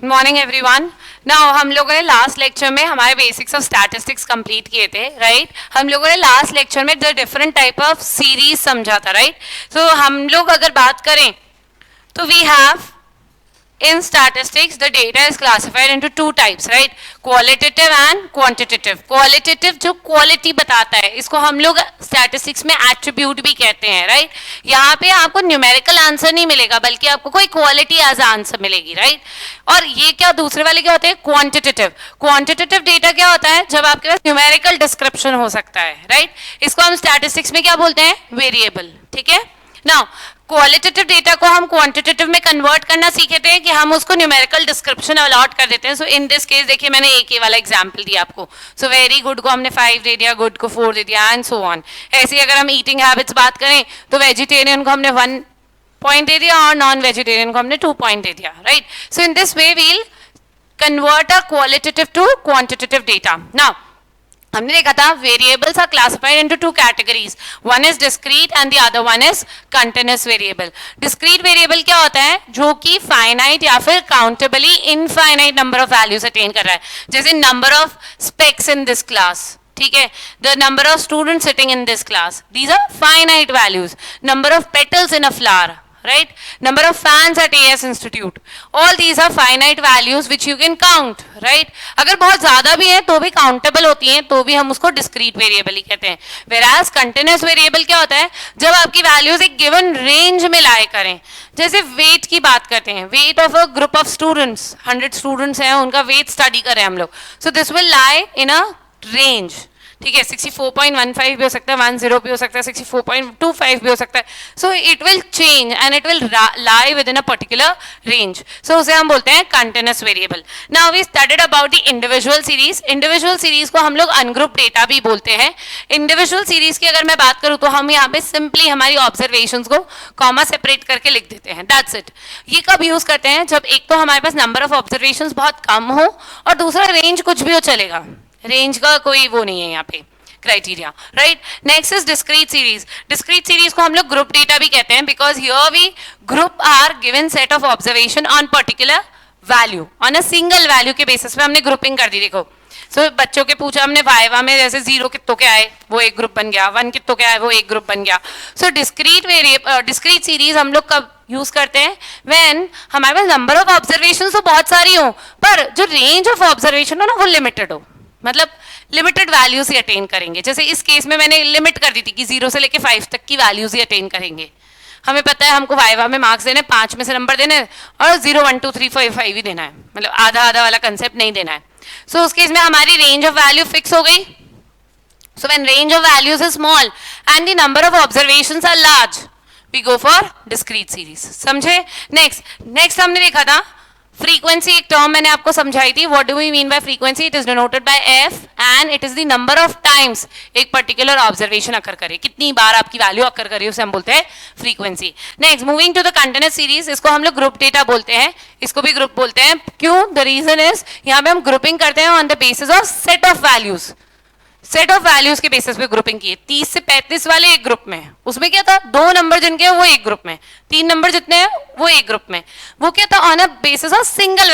Morning everyone. Now हम लोगों ने लास्ट लेक्चर में हमारे बेसिक्स ऑफ स्टैटिस्टिक्स कंप्लीट किए थे, राइट? हम लोगों ने लास्ट लेक्चर में the different type of series समझा था, राइट? सो हम लोग अगर बात करें तो we have in statistics the data is classified into two types, right? Qualitative and quantitative. Qualitative जो quality बताता है, इसको हम लोग statistics में attribute भी कहते हैं, right? यहाँ पे आपको numerical answer नहीं मिलेगा बल्कि आपको कोई quality as answer मिलेगी, right? और ये क्या दूसरे वाले क्या होते हैं? Quantitative. Quantitative data क्या होता है? जब आपके पास numerical description हो सकता है, right? इसको हम statistics में क्या बोलते हैं? Variable. ठीक है? Now क्वालिटेटिव डेटा को हम क्वांटिटेटिव में कन्वर्ट करना सीखे थे कि हम उसको न्यूमेरिकल डिस्क्रिप्शन अलॉट कर देते हैं। सो इन दिस केस देखिए मैंने एक ही वाला एग्जांपल दिया आपको। सो वेरी गुड को हमने 5 दे दिया, गुड को 4 दे दिया एंड सो ऑन। ऐसे ही अगर हम ईटिंग हैबिट्स बात करें तो वेजिटेरियन को हमने 1 पॉइंट दे दिया और नॉन वेजिटेरियन को हमने 2 पॉइंट दे दिया, right? So in this way we'll convert a qualitative to quantitative data. Now हमने देखा था variables are classified into two categories, one is discrete and the other one is continuous variable. Discrete variable क्या होता है? जो कि finite या फिर countably infinite number of values attain कर रहा है, जैसे number of specs in this class, ठीक है, the number of student sitting in this class, these are finite values, number of petals in a flower, right? Number of fans at AS Institute, all these are finite values which you can count, right? अगर बहुत ज्यादा भी है तो भी countable होती हैं, तो भी हम उसको डिस्क्रीट वेरिएबल ही कहते हैं। whereas कंटिन्यूअस वेरिएबल क्या होता है? जब आपकी वैल्यूज एक गिवन रेंज में लाए करें, जैसे वेट की बात करते हैं, weight of a group of students, 100 students हैं, उनका वेट स्टडी करें हम लोग, so this will lie in a range, ठीक है? 64.15 भी हो सकता है, 10 भी हो सकता है, 64.25 भी हो सकता है। So it will change and it will lie within a particular range, so उसे हम बोलते हैं continuous variable. Now we studied about the individual series. Individual series को हम लोग अनग्रुप डेटा भी बोलते हैं। इंडिविजुअल सीरीज की अगर मैं बात करूं तो हम यहाँ पे सिंपली हमारी ऑब्जर्वेशंस को कॉमा सेपरेट करके लिख देते हैं, दैट्स इट। ये कब यूज करते हैं? जब एक तो हमारे पास नंबर ऑफ ऑब्जर्वेशंस बहुत कम हो और दूसरा रेंज कुछ भी हो चलेगा, रेंज का कोई वो नहीं है यहाँ पे criteria, right? Next is discrete series. Discrete series को हम लोग ग्रुप डेटा भी कहते हैं because here we group are given set of observation on particular value, on a single value के बेसिस पे हमने ग्रुपिंग कर दी। देखो बच्चों के पूछा हमने वाइवा में, जैसे 0 कितनों के आए वो एक ग्रुप बन गया, 1 कितनों के आए वो एक ग्रुप बन गया। सो डिस्क्रीट सीरीज हम लोग कब यूज करते हैं? व्हेन हमारे पास नंबर ऑफ ऑब्जर्वेशन तो बहुत सारी हो पर जो रेंज ऑफ ऑब्जर्वेशन हो ना वो लिमिटेड हो, मतलब लिमिटेड वैल्यूज ही अटेन करेंगे। जैसे इस केस में मैंने लिमिट कर दी थी कि 0 से लेके 5 तक की वैल्यूज ही अटेन करेंगे। हमें पता है हमको वाइवा में मार्क्स देने 5 में से नंबर देने और 0 1 2 3 4 5 ही देना है, मतलब आधा आधा वाला कंसेप्ट नहीं देना है। सो उस केस में हमारी रेंज ऑफ वैल्यू फिक्स हो गई। So when range of values is small and the number of observations are large, we go for discrete series. समझे? नेक्स्ट हमने देखा था फ्रीक्वेंसी। एक टर्म मैंने आपको समझाई थी। What do we mean by frequency? It is denoted by F and it is the number of times एक पर्टिकुलर ऑब्जर्वेशन अकर करे, कितनी बार आपकी वैल्यू अकर करे उसे हम बोलते हैं frequency. Next moving to the continuous series, इसको हम लोग ग्रुप डेटा बोलते हैं, इसको भी ग्रुप बोलते हैं। क्यों? द रीजन इज यहाँ पे हम ग्रुपिंग करते हैं on the basis of set of values, set of values के बेसिस पे ग्रुपिंग की है। 30 से 35 वाले एक ग्रुप में, उसमें क्या था 2 नंबर जिनके वो एक ग्रुप में, 3 नंबर जितने हैं वो एक ग्रुप में, वो क्या था on a basis of single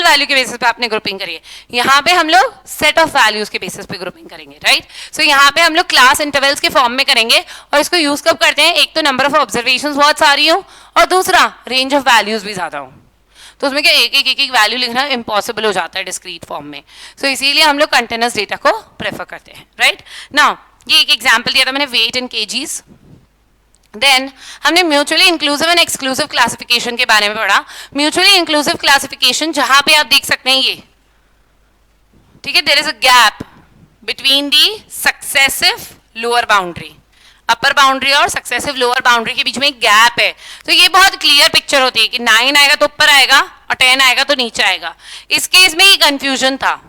value के बेसिस पे आपने ग्रुपिंग करी है। यहाँ पे हम लोग सेट ऑफ वैल्यूज के बेसिस पे ग्रुपिंग करेंगे, राइट? सो यहाँ पे हम लोग क्लास इंटरवल्स के फॉर्म में करेंगे और इसको यूज कब करते हैं? एक तो नंबर ऑफ ऑब्जर्वेशन बहुत सारी हो और दूसरा रेंज ऑफ वैल्यूज भी ज्यादा हो, तो उसमें क्या एक वैल्यू लिखना इम्पॉसिबल हो जाता है डिस्क्रीट फॉर्म में। सो इसीलिए हम लोग कंटिन्यूअस डेटा को प्रेफर करते हैं, राइट? नाउ ये एक एग्जांपल दिया था मैंने वेट इन केजीज। देन हमने mutually inclusive and exclusive classification के बारे में पढ़ा। म्यूचुअली इंक्लूसिव क्लासिफिकेशन जहां पे आप देख सकते हैं ये, ठीक है, there is a gap between the successive lower boundary, upper boundary और सक्सेसिव लोअर बाउंड्री के बीच में एक गैप है। तो ये बहुत क्लियर पिक्चर होती है कि 9 आएगा तो ऊपर आएगा और 10 आएगा तो नीचे आएगा। इस केस में ये कंफ्यूजन था,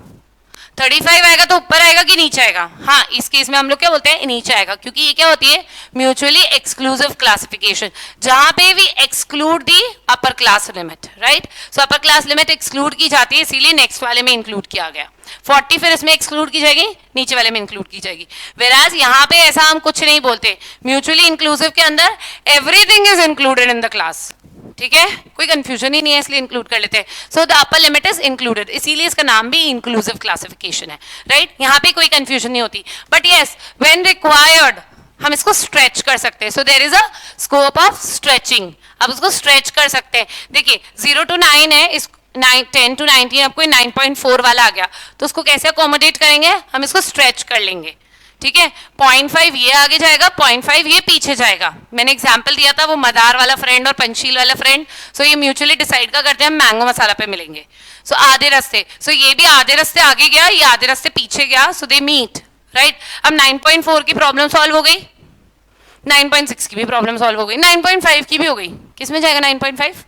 35 आएगा तो ऊपर आएगा कि नीचे आएगा? हाँ, इस केस में हम लोग क्या बोलते हैं? नीचे आएगा, क्योंकि ये क्या होती है? म्यूचुअली एक्सक्लूसिव क्लासिफिकेशन, जहां पे भी एक्सक्लूड दी अपर क्लास लिमिट, राइट? सो अपर क्लास लिमिट एक्सक्लूड की जाती है, इसीलिए नेक्स्ट वाले में इंक्लूड किया गया। 40 फिर इसमें एक्सक्लूड की जाएगी, नीचे वाले में इंक्लूड की जाएगी। वेराज यहाँ पे ऐसा हम कुछ नहीं बोलते। म्यूचुअली इंक्लूसिव के अंदर everything is included in the class, ठीक है, कोई कंफ्यूजन ही नहीं है इसलिए इंक्लूड कर लेते हैं. So the upper limit is included, इसीलिए इसका नाम भी इंक्लूसिव क्लासिफिकेशन है. राइट, यहाँ पे कोई कंफ्यूजन नहीं होती. बट यस, व्हेन रिक्वायर्ड हम इसको स्ट्रेच कर सकते हैं. So there is a scope of stretching, अब उसको स्ट्रेच कर सकते हैं. देखिए 0 to 9 है, इस 10 to 19 आपको 9.4 वाला आ गया, तो उसको कैसे अकोमोडेट करेंगे, हम इसको स्ट्रेच कर लेंगे. ठीक है, 0.5 ये आगे जाएगा, 0.5 ये पीछे जाएगा. मैंने एग्जांपल दिया था वो मदार वाला फ्रेंड और पंचशील वाला फ्रेंड. सो ये म्यूचुअली डिसाइड का करते हैं, हम मैंगो मसाला पे मिलेंगे. सो आधे रास्ते, सो ये भी आधे रास्ते आगे गया, ये आधे रास्ते पीछे गया, सो दे मीट. राइट, अब 9.4 की प्रॉब्लम सॉल्व हो गई, 9.6 की भी प्रॉब्लम सॉल्व हो गई, 9.5 की भी हो गई. किस में जाएगा 9.5?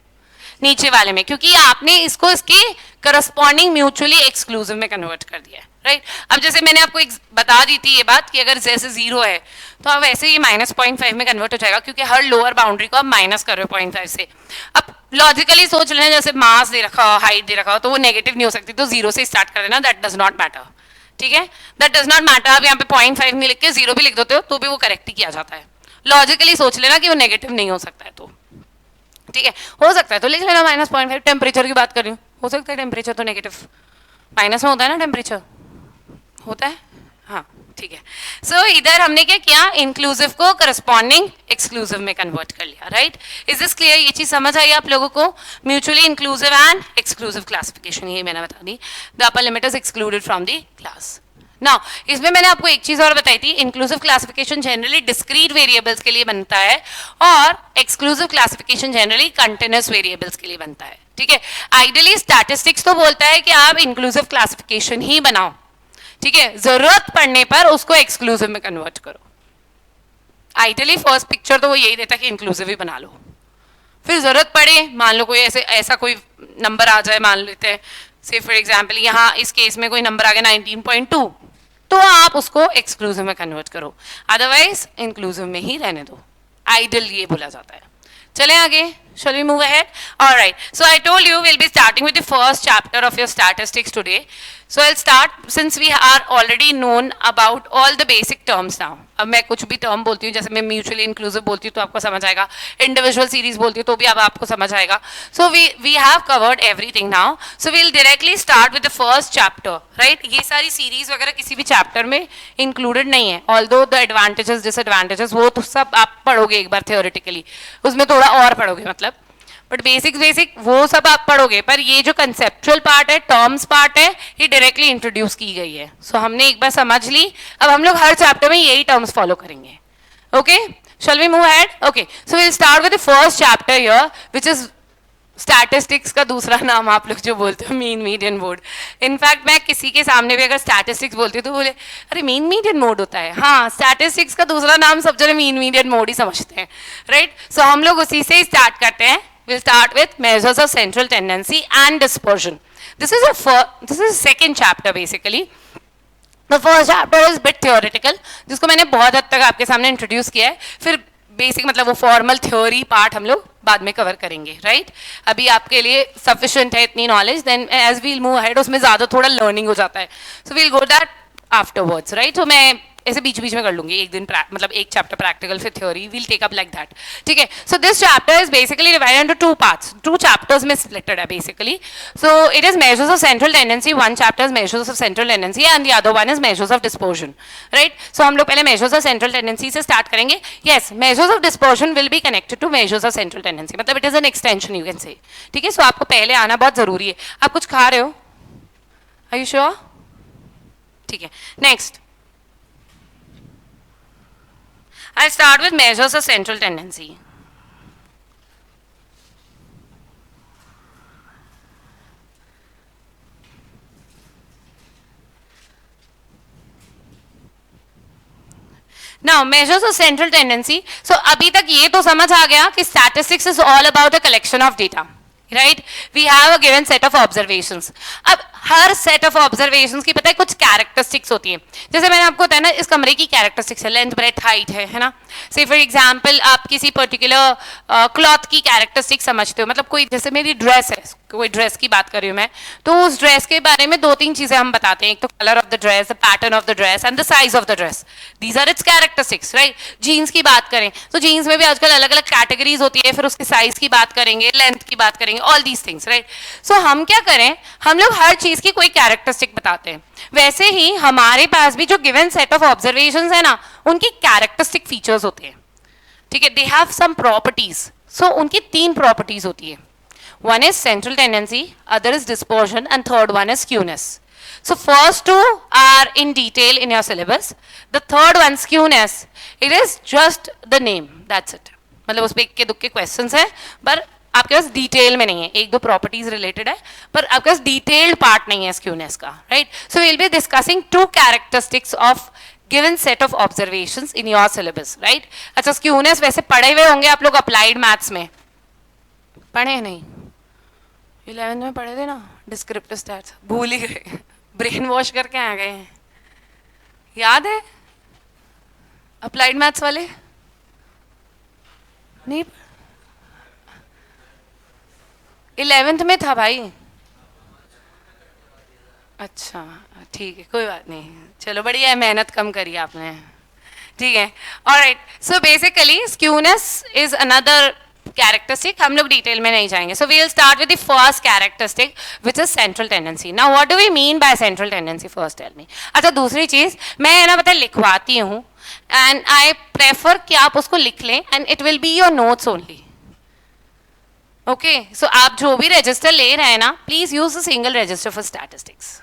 नीचे वाले में, क्योंकि आपने इसको इसके करस्पॉन्डिंग म्यूचुअली एक्सक्लूसिव में कन्वर्ट कर दिया है. राइट, अब जैसे मैंने आपको बता दी थी ये बात कि अगर जैसे 0 है तो अब वैसे ही -0.5 में कन्वर्ट हो जाएगा, क्योंकि हर लोअर बाउंड्री को आप माइनस कर रहे हो 0.5 से. अब लॉजिकली सोच लें, जैसे मास दे रखा हो, हाइट दे रखा हो, तो वो नेगेटिव नहीं हो सकती, तो 0 से स्टार्ट कर देना, दैट डज नॉट मैटर. ठीक है, दैट डज नॉट मैटर. आप यहाँ पे 0.5 नहीं लिख के 0 भी लिख देते हो तो भी वो करेक्ट ही किया जाता है. लॉजिकली सोच लेना कि वो नेगेटिव नहीं हो सकता है, तो ठीक है, हो सकता है तो लिख लेना -0.5. टेम्परेचर की बात कर रही हूँ, हो सकता है टेम्परेचर तो नेगेटिव माइनस में होता है ना, टेम्परेचर होता है. हाँ ठीक है. सो इधर हमने क्या किया, इंक्लूसिव को करस्पॉन्डिंग एक्सक्लूसिव में कन्वर्ट कर लिया. Right, is this clear? ये चीज समझ आई आप लोगों को? Mutually inclusive and exclusive classification, ये मैंने बता दी. The upper limit is excluded from the class. Now इसमें मैंने आपको एक चीज और बताई थी, inclusive classification generally discrete variables के लिए बनता है और exclusive classification generally continuous variables के लिए बनता है. ठीक है, आइडियली स्टैटिस्टिक्स तो बोलता है कि आप इंक्लूसिव क्लासिफिकेशन ही बनाओ. ठीक है, जरूरत पड़ने पर उसको एक्सक्लूसिव में कन्वर्ट करो. आइडियली फर्स्ट पिक्चर तो वो यही देता है कि इंक्लूसिव ही बना लो, फिर जरूरत पड़े, मान लो कोई ऐसा कोई नंबर आ जाए, मान लेते हैं से फॉर एग्जाम्पल यहाँ इस केस में कोई नंबर आ गया 19.2, तो आप उसको एक्सक्लूसिव में कन्वर्ट करो, अदरवाइज इंक्लूसिव में ही रहने दो. आइडियल ये बोला जाता है. चलें आगे. Shall we move ahead? All right. So I told you we'll be starting with the first chapter of your statistics today. So I'll start since we are already known about all the basic terms now. अब मैं कुछ भी term बोलती हूँ, जैसे मैं mutually inclusive बोलती हूँ तो आपको समझ आएगा, इंडिविजुअल सीरीज बोलती हूँ तो भी अब आपको समझ आएगा. So we have covered everything now. So we'll directly start with the first chapter. Right, ये सारी सीरीज वगैरह किसी भी चैप्टर में इंक्लूडेड नहीं है, ऑल्दो द एडवांटेजेस डिसएडवांटेजेस वो तो सब आप पढ़ोगे एक बार थियोरेटिकली, उसमें थोड़ा और पढ़ोगे मतलब, बट बेसिक वो सब आप पढ़ोगे. पर ये जो कंसेप्चुअल पार्ट है, टर्म्स पार्ट है, ये डायरेक्टली इंट्रोड्यूस की गई है. सो हमने एक बार समझ ली, अब हम लोग हर चैप्टर में यही टर्म्स फॉलो करेंगे. Okay, shall we move ahead? Okay, so will start with the first chapter here which is statistics का दूसरा नाम आप लोग जो बोलते हो मीन मीडियन मोड. इनफैक्ट मैं किसी के सामने भी अगर स्टैटिस्टिक्स बोलती हूँ तो बोले अरे मीन मीडियन मोड होता है. हाँ, स्टैटिस्टिक्स का दूसरा नाम सब जने मीन मीडियन मोड ही समझते हैं. राइट, सो हम लोग उसी से ही स्टार्ट करते हैं. We'll start with measures of central tendency and dispersion. This is a second chapter basically. The first chapter is bit theoretical, जिसको मैंने बहुत हद तक आपके सामने इंट्रोड्यूस किया है. फिर बेसिक मतलब वो फॉर्मल थ्योरी पार्ट हम लोग बाद में कवर करेंगे. राइट, अभी आपके लिए सफिशिएंट है इतनी knowledge. Then as we'll move ahead उसमें ज़्यादा थोड़ा लर्निंग हो जाता है. So we'll go that afterwards. Right, तो मैं ऐसे बीच बीच में कर लूंगी, एक दिन मतलब एक चैप्टर प्रैक्टिकल फिर theory, we'll take up like that. ठीक है, so this chapter is basically divided into two parts, two chapters में स्प्लिटेड है basically. So it is measures of central tendency, one chapter is measures of central tendency and the other one is measures of dispersion. Right, so हम लोग पहले measures of central tendency से start करेंगे. Yes, measures of dispersion will be connected to measures of central tendency, मतलब it is an extension you can say. ठीक है, सो आपको पहले आना बहुत जरूरी है. आप कुछ खा रहे हो? Are you sure? ठीक है, next I'll start with measures of central tendency. Now measures of central tendency. So अभी तक ये तो समझ आ गया कि statistics is all about a collection of data. Right, we have a given set of observations. अब हर set of observations की पता है कुछ characteristics होती है. जैसे मैंने आपको बताया ना, इस कमरे की characteristics है, लेंथ ब्रेथ हाइट है ना. से फॉर एग्जाम्पल आप किसी पर्टिकुलर क्लॉथ की characteristics समझते हो, मतलब कोई जैसे मेरी ड्रेस है, कोई ड्रेस की बात कर रही हूँ मैं, तो उस ड्रेस के बारे में 2-3 चीजें हम बताते हैं. एक तो colour of the dress, the pattern of the dress and the size of the dress. These are its characteristics, right. Jeans की बात करें तो जीन्स में भी आजकल अलग अलग कैटेगरीज होती है, फिर उसके साइज की बात करेंगे, लेंथ की बात करेंगे, all these things, right. So हम क्या करें, हम लोग हर चीज की कोई कैरेक्टरिस्टिक बताते हैं. वैसे ही हमारे पास भी जो गिवन सेट ऑफ ऑब्जर्वेशंस है ना, उनकी कैरेक्टरिस्टिक फीचर्स होते हैं. ठीक है, दे हैव सम प्रॉपर्टीज. सो उनकी 3 प्रॉपर्टीज होती है. One is central tendency, other is dispersion, and third one is skewness. So first 2 are in detail in your syllabus. The third one, skewness, it is just the name. That's it. मतलब उस पे इक्के दुक्के questions हैं, पर आपके पास detail में नहीं है. 1-2 प्रॉपर्टीज रिलेटेड है, पर आपके पास डिटेल्ड पार्ट नहीं है स्क्यूनेस का, right. So we will be discussing 2 characteristics of given set of observations in your syllabus, right. अच्छा, स्क्यूनेस वैसे पढ़े हुए होंगे आप लोग अप्लाइड मैथ्स में. पढ़े नहीं? 11th में पढ़े थे ना डिस्क्रिप्टिव स्टैट्स, भूल ही गए, ब्रेन वॉश करके आ गए हैं. याद है अप्लाइड मैथ्स वाले? नहीं, 11th में था भाई. अच्छा ठीक है, कोई बात नहीं, चलो बढ़िया है, मेहनत कम करी आपने. ठीक है, alright. So basically skewness is another characteristic. हम लोग डिटेल में नहीं जाएंगे. So we will start with the first characteristic which is central tendency. Now what do we mean by central tendency? First tell me. अच्छा, दूसरी चीज मैं ना पता लिखवाती हूँ, एंड आई प्रेफर कि आप उसको लिख लें, and it will be your notes only. Okay, so आप जो भी रजिस्टर ले रहे हैं ना, please use a single register for statistics.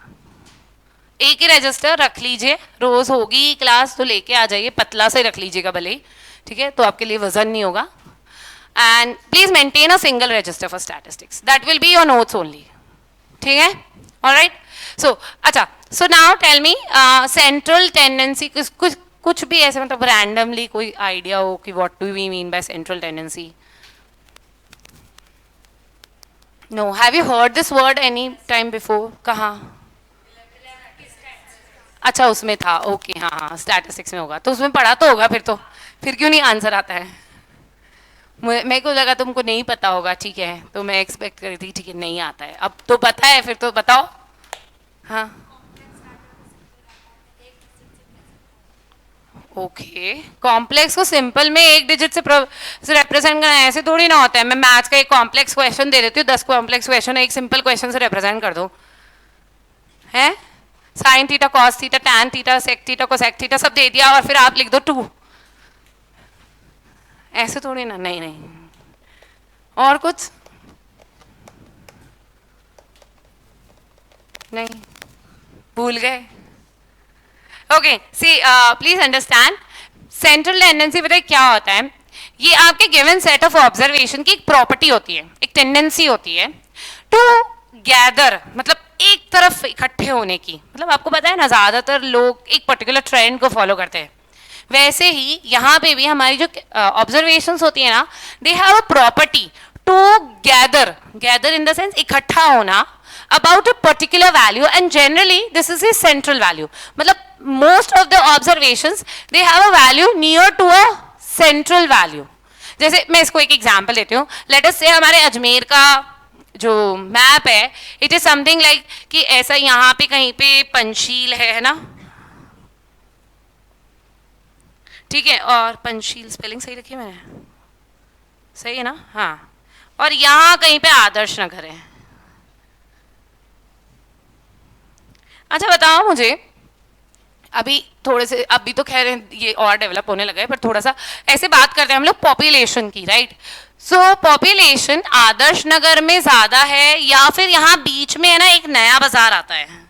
एक ही रजिस्टर रख लीजिए, रोज होगी क्लास तो लेके आ जाइए, पतला से रख लीजिएगा भले ही, ठीक है, तो आपके लिए वजन नहीं होगा. And please maintain a single register for statistics. That will be your notes only. ठीक है? All right. So अच्छा. So now tell me central tendency. कुछ भी ऐसे मतलब randomly कोई idea हो कि what do we mean by central tendency? No. Have you heard this word any time before? कहाँ? अच्छा, उसमें था. ओके, हाँ हाँ, statistics में होगा तो उसमें पढ़ा तो होगा. फिर क्यों नहीं आंसर आता है? मेरे को लगा तुमको नहीं पता होगा. ठीक है, तो मैं एक्सपेक्ट करी थी ठीक है नहीं आता है. अब तो पता है, फिर तो बताओ. हाँ, ओके. कॉम्प्लेक्स को सिंपल में एक डिजिट से रिप्रेजेंट करना है, ऐसे थोड़ी ना होता है. मैं मैथ्स का एक कॉम्प्लेक्स क्वेश्चन दे देती हूँ, 10 कॉम्प्लेक्स क्वेश्चन एक सिंपल क्वेश्चन से रिप्रेजेंट कर दो. है sine theta, cos theta, tan theta, sec theta, cosec theta सब दे दिया, और फिर आप लिख दो 2. ऐसे थोड़ी ना. नहीं नहीं. और कुछ नहीं, भूल गए. Okay, see please understand, central tendency पता है क्या होता है? ये आपके गिवन सेट ऑफ ऑब्जर्वेशन की एक प्रॉपर्टी होती है, एक टेंडेंसी होती है टू गैदर, मतलब एक तरफ इकट्ठे होने की. मतलब आपको पता है ना, ज्यादातर लोग एक पर्टिकुलर ट्रेंड को फॉलो करते हैं. वैसे ही यहाँ पे भी हमारी जो ऑब्जर्वेशंस होती है ना, they have a property together in the sense इकट्ठा होना about a particular value, and generally this is a central value. मतलब most of the observations they have a value near to a central value. जैसे मैं इसको एक example देती हूँ. Let us से हमारे अजमेर का जो मैप है, इट इज समथिंग लाइक कि ऐसा यहाँ पे कहीं पे पंचशील है ना, ठीक है, और पंचशील स्पेलिंग सही रखी मैंने, सही है ना? हाँ. और यहाँ कहीं पे आदर्श नगर है. अच्छा बताओ मुझे, अभी थोड़े से, अभी तो खैर ये और डेवलप होने लगा है, पर थोड़ा सा ऐसे बात करते हैं हम लोग पॉपुलेशन की, राइट. सो पॉपुलेशन आदर्श नगर में ज्यादा है, या फिर यहाँ बीच में है ना एक नया बाजार आता है,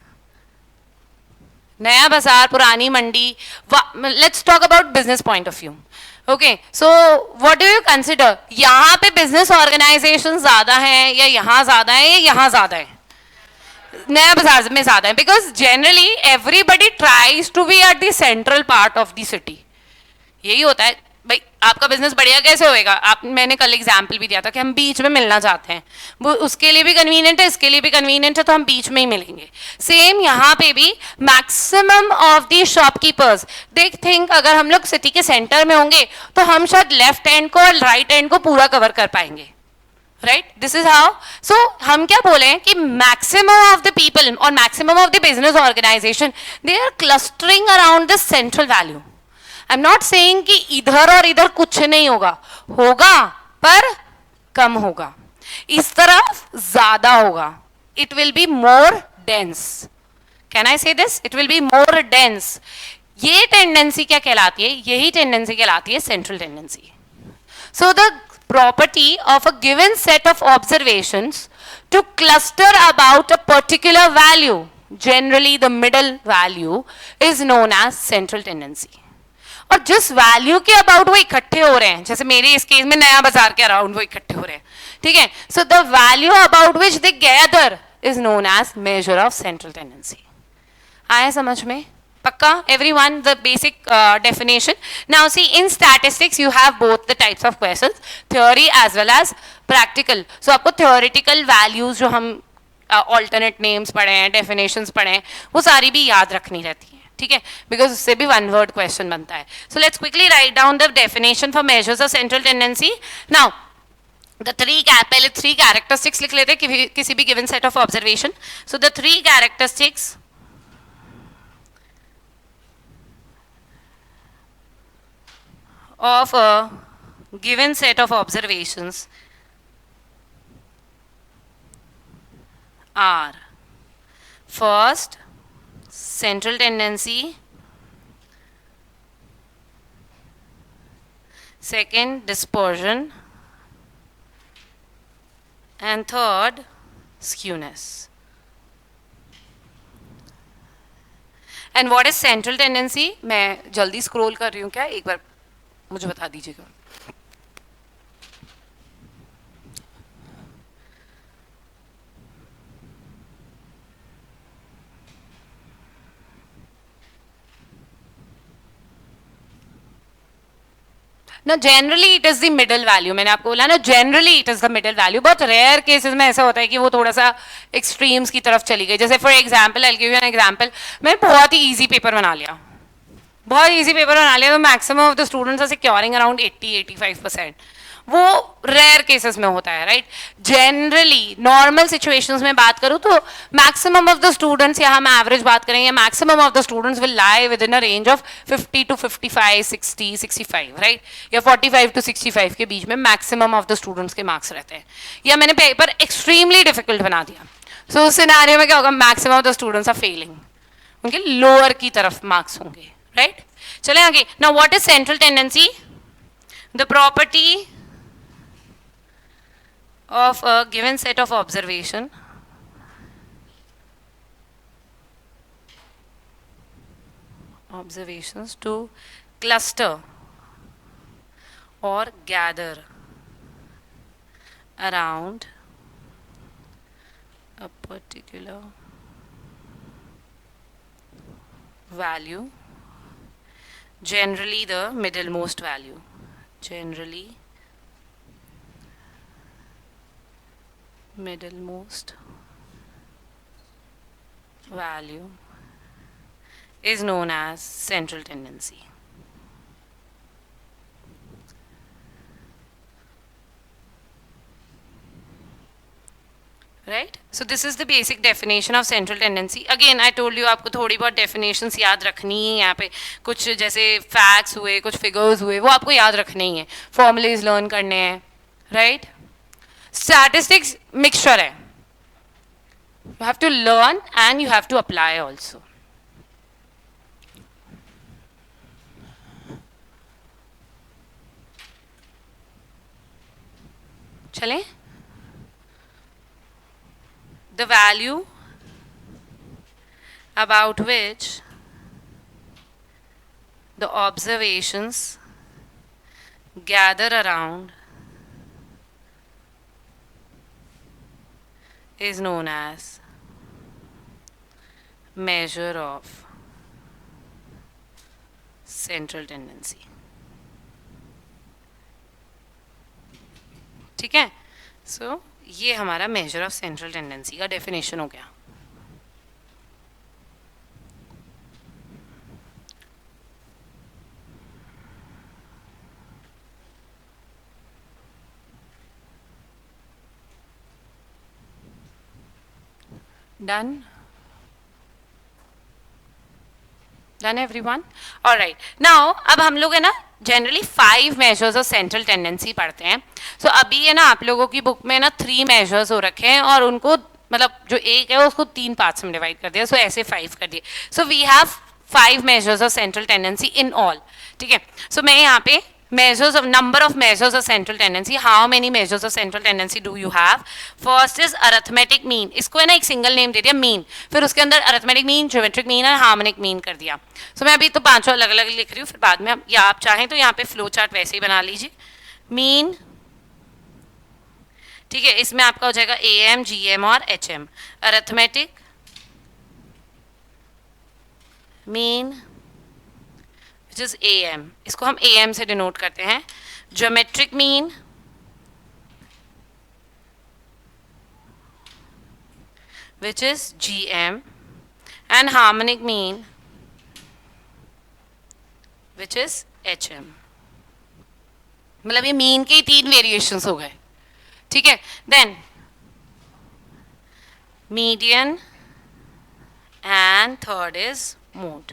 नया बाजार, पुरानी मंडी. Let's talk about business point of view. Okay, so what do you consider, यहाँ पे बिजनेस ऑर्गेनाइजेशन ज्यादा है, या यहाँ ज्यादा है, या यहाँ ज्यादा है? नया बाजार में ज्यादा है, because generally everybody tries to be at the central part of the city. यही होता है भाई. आपका बिजनेस बढ़िया कैसे होएगा? मैंने कल एग्जाम्पल भी दिया था कि हम बीच में मिलना चाहते हैं, वो उसके लिए भी कन्वीनियंट है, इसके लिए भी कन्वीनियंट है, तो हम बीच में ही मिलेंगे. सेम यहाँ पे भी maximum of the shopkeepers they think अगर हम लोग सिटी के सेंटर में होंगे तो हम शायद लेफ्ट हैंड को और राइट हैंड को पूरा कवर कर पाएंगे, right, this is how. So हम क्या बोले कि मैक्सिमम ऑफ द पीपल और maximum of the business organization they are clustering around the central value. I am not saying कि इधर और इधर कुछ नहीं होगा, होगा पर कम होगा, इस तरफ ज्यादा होगा. It will be more dense. Can I say this? It will be more dense. ये टेंडेंसी क्या कहलाती है? यही टेंडेंसी कहलाती है central tendency. So the property of a given set of observations to cluster about a particular value, generally the middle value, is known as central tendency. और जिस value के अबाउट वो इकट्ठे हो रहे हैं, जैसे मेरे इस केस में नया बाजार के अराउंड वो इकट्ठे हो रहे हैं, ठीक है. So the value about which they gather is known as measure of central tendency. आया समझ में? Pakka, everyone, the basic definition. Now see, in statistics you have both the types of questions, theory as well as practical. So आपको theoretical values जो हम alternate names पढ़े हैं, definitions पढ़े हैं, वो सारी भी याद रखनी रहती है, ठीक है, because उससे भी one word question बनता है. So let's quickly write down the definition for measures of central tendency. Now the पहले three characteristics लिख लेते हैं किसी भी given set of observation. So the three characteristics of a given set of observations are: first, central tendency; second, dispersion; and third, skewness. And what is central tendency? मैं जल्दी scroll कर रही हूँ क्या, एक बार मुझे बता दीजिएगा. ना generally it is the middle value. मैंने आपको बोला ना, generally it is the middle value. बहुत रेयर केसेस में ऐसा होता है कि वो थोड़ा सा एक्सट्रीम्स की तरफ चली गई. जैसे for example, I will give you an example. मैंने बहुत ही इजी पेपर बना लिया, बहुत इजी पेपर बना लिया, तो maximum of the students are securing around 80-85%. वो रेयर केसेस में होता है, राइट. जनरली नॉर्मल सिचुएशंस में बात करूं तो मैक्सिमम ऑफ द स्टूडेंट्स, या हम एवरेज बात करें, या maximum of the students will lie within a range of 50 to 55, 60, 65, right, या 45 to 65 के बीच में मैक्सिमम ऑफ द स्टूडेंट्स के मार्क्स रहते हैं. या मैंने पेपर एक्सट्रीमली डिफिकल्ट बना दिया, सो उस सिनेरियो में क्या होगा, maximum of the students are failing, उनके लोअर की तरफ मार्क्स होंगे, राइट. चले आगे. Now what is central tendency? The property of a given set of observations to cluster or gather around a particular value, generally the middlemost value, generally middlemost value is known as central tendency. Right? So this is the basic definition of central tendency. Again, I told you आपको थोड़ी बहुत definitions याद रखनी है. यहाँ पे कुछ जैसे facts हुए, कुछ figures हुए, वो आपको याद रखने ही हैं. Formulas learn करने हैं, right? Statistics mixture है. You have to learn and you have to apply also. चलें? The value about which the observations gather around is known as measure of central tendency. ठीक है. सो ये हमारा मेजर ऑफ सेंट्रल टेंडेंसी का definition हो गया. Done done everyone alright now अब हम लोग है ना generally 5 measures of central tendency पढ़ते हैं सो अभी है ना आप लोगों की बुक में ना 3 मेजर्स हो रखे हैं और उनको मतलब जो एक है उसको 3 पार्ट्स में डिवाइड कर दिया सो ऐसे 5 कर दिए so we have 5 measures of central tendency in all ठीक है सो मैं यहाँ पे measures of number of measures of central tendency how many measures of central tendency do you have first is arithmetic mean इसको है ना एक सिंगल नेम दे दिया mean फिर उसके अंदर arithmetic mean geometric mean और harmonic mean कर दिया सो मैं अभी तो पांचों अलग अलग लिख रही हूँ फिर बाद में या आप चाहें तो यहाँ पे फ्लो चार्ट वैसे ही बना लीजिए mean ठीक है इसमें आपका हो जाएगा AM GM और HM arithmetic mean which is AM इसको हम AM से डिनोट करते हैं geometric mean which is GM and harmonic mean which is HM मतलब ये मीन के 3 वेरिएशंस हो गए ठीक है then median and third is mode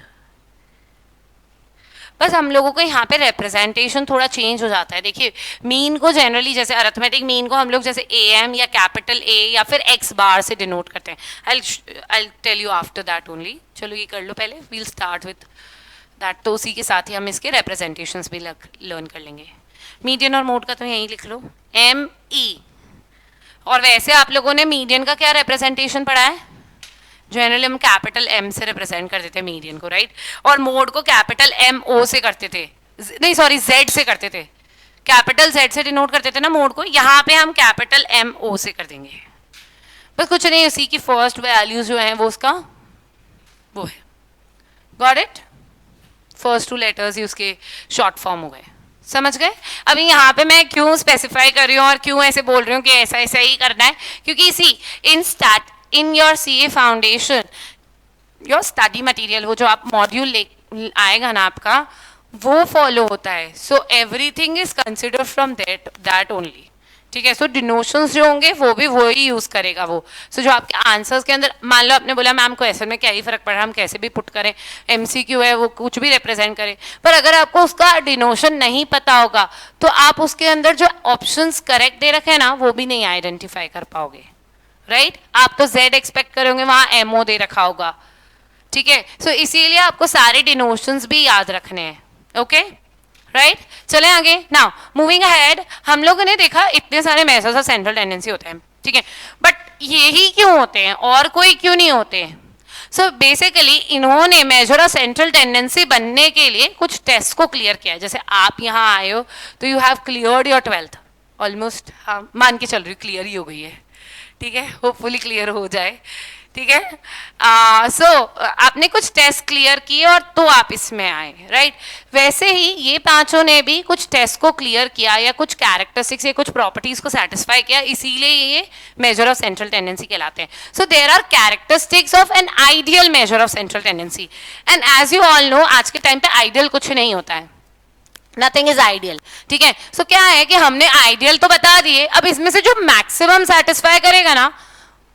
बस हम लोगों को यहाँ पे रिप्रेजेंटेशन थोड़ा चेंज हो जाता है देखिए मीन को जनरली जैसे अरिथमेटिक मीन को हम लोग जैसे AM या कैपिटल A या फिर X बार से डिनोट करते हैं I tell you after that only चलो ये कर लो पहले वील स्टार्ट विथ दैट तो उसी के साथ ही हम इसके रिप्रेजेंटेशंस भी लर्न कर लेंगे मीडियन और मोड का तो यहीं लिख लो ME और वैसे आप लोगों ने मीडियन का क्या रिप्रेजेंटेशन पढ़ा है जनरली हम कैपिटल M से रिप्रेजेंट करते थे मीडियन को राइट और मोड को कैपिटल MO से करते थे नहीं सॉरी Z से करते थे कैपिटल Z से डिनोट करते थे ना मोड को यहाँ पे हम कैपिटल MO से कर देंगे बस कुछ नहीं उसी की फर्स्ट वैल्यूज जो है वो उसका वो है गॉट इट फर्स्ट 2 लेटर्स ही उसके शॉर्ट फॉर्म हो गए समझ गए अभी यहाँ पे मैं क्यों स्पेसिफाई कर रही हूँ और क्यों ऐसे बोल रही हूँ कि ऐसा ऐसा ही करना है क्योंकि इसी in your CA foundation your study material वो जो आप मॉड्यूल आएगा ना आपका वो फॉलो होता है so everything is consider from that only ठीक है सो डिनोशंस जो होंगे वो भी वही यूज करेगा वो सो जो आपके आंसर्स के अंदर मान लो आपने बोला मैम क्वेश्चन में क्या ही फर्क पड़ रहा है हम कैसे भी पुट करें MCQ है वो कुछ भी रिप्रेजेंट करें पर अगर आपको उसका डिनोशन नहीं पता होगा तो आप उसके अंदर जो ऑप्शंस करेक्ट दे रखे हैं ना वो भी नहीं आइडेंटिफाई कर पाओगे राइट आप तो Z एक्सपेक्ट करोगे वहां MO दे रखा होगा ठीक है सो इसीलिए आपको सारे डिनोशंस भी याद रखने हैं ओके राइट चलें आगे नाउ मूविंग अहेड हम लोगों ने देखा इतने सारे मेजर्स ऑफ सेंट्रल टेंडेंसी होते हैं ठीक है बट यही क्यों होते हैं और कोई क्यों नहीं होते हैं सो बेसिकली इन्होंने मेजर ऑफ सेंट्रल टेंडेंसी बनने के लिए कुछ टेस्ट को क्लियर किया है जैसे आप यहाँ आए हो तो you have cleared your 12th almost हाँ मान के चल रही क्लियर ही हो गई है ठीक है होपफुली क्लियर हो जाए ठीक है सो आपने कुछ टेस्ट क्लियर किए और तो आप इसमें आए राइट वैसे ही ये पांचों ने भी कुछ टेस्ट को क्लियर किया या कुछ कैरेक्टरिस्टिक्स या कुछ प्रॉपर्टीज को सेटिस्फाई किया इसीलिए ये मेजर ऑफ सेंट्रल टेंडेंसी कहलाते हैं so there are characteristics of an ideal measure of central tendency and as you all know आज के टाइम पे आइडियल कुछ नहीं होता है नथिंग इज आइडियल ठीक है सो क्या है कि हमने आइडियल तो बता दिए अब इसमें से जो मैक्सिमम सेटिस्फाई करेगा ना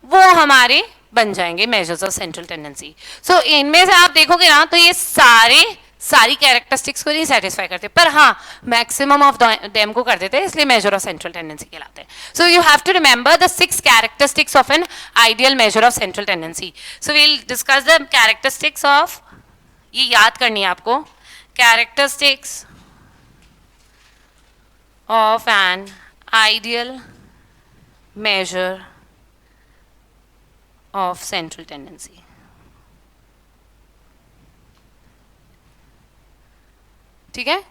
वो हमारे बन जाएंगे मेजर्स ऑफ सेंट्रल टेंडेंसी सो इनमें से आप देखोगे ना तो ये सारी कैरेक्टरिस्टिक्स को नहीं सेटिस्फाई करते पर हाँ मैक्सिमम ऑफ देम को कर देते हैं इसलिए मेजर ऑफ सेंट्रल टेंडेंसी कहलाते हैं so you have to remember the 6 characteristics of an ideal measure of central tendency so we'll discuss the characteristics of ये याद करनी है आपको characteristics of an ideal measure of central tendency. ठीक है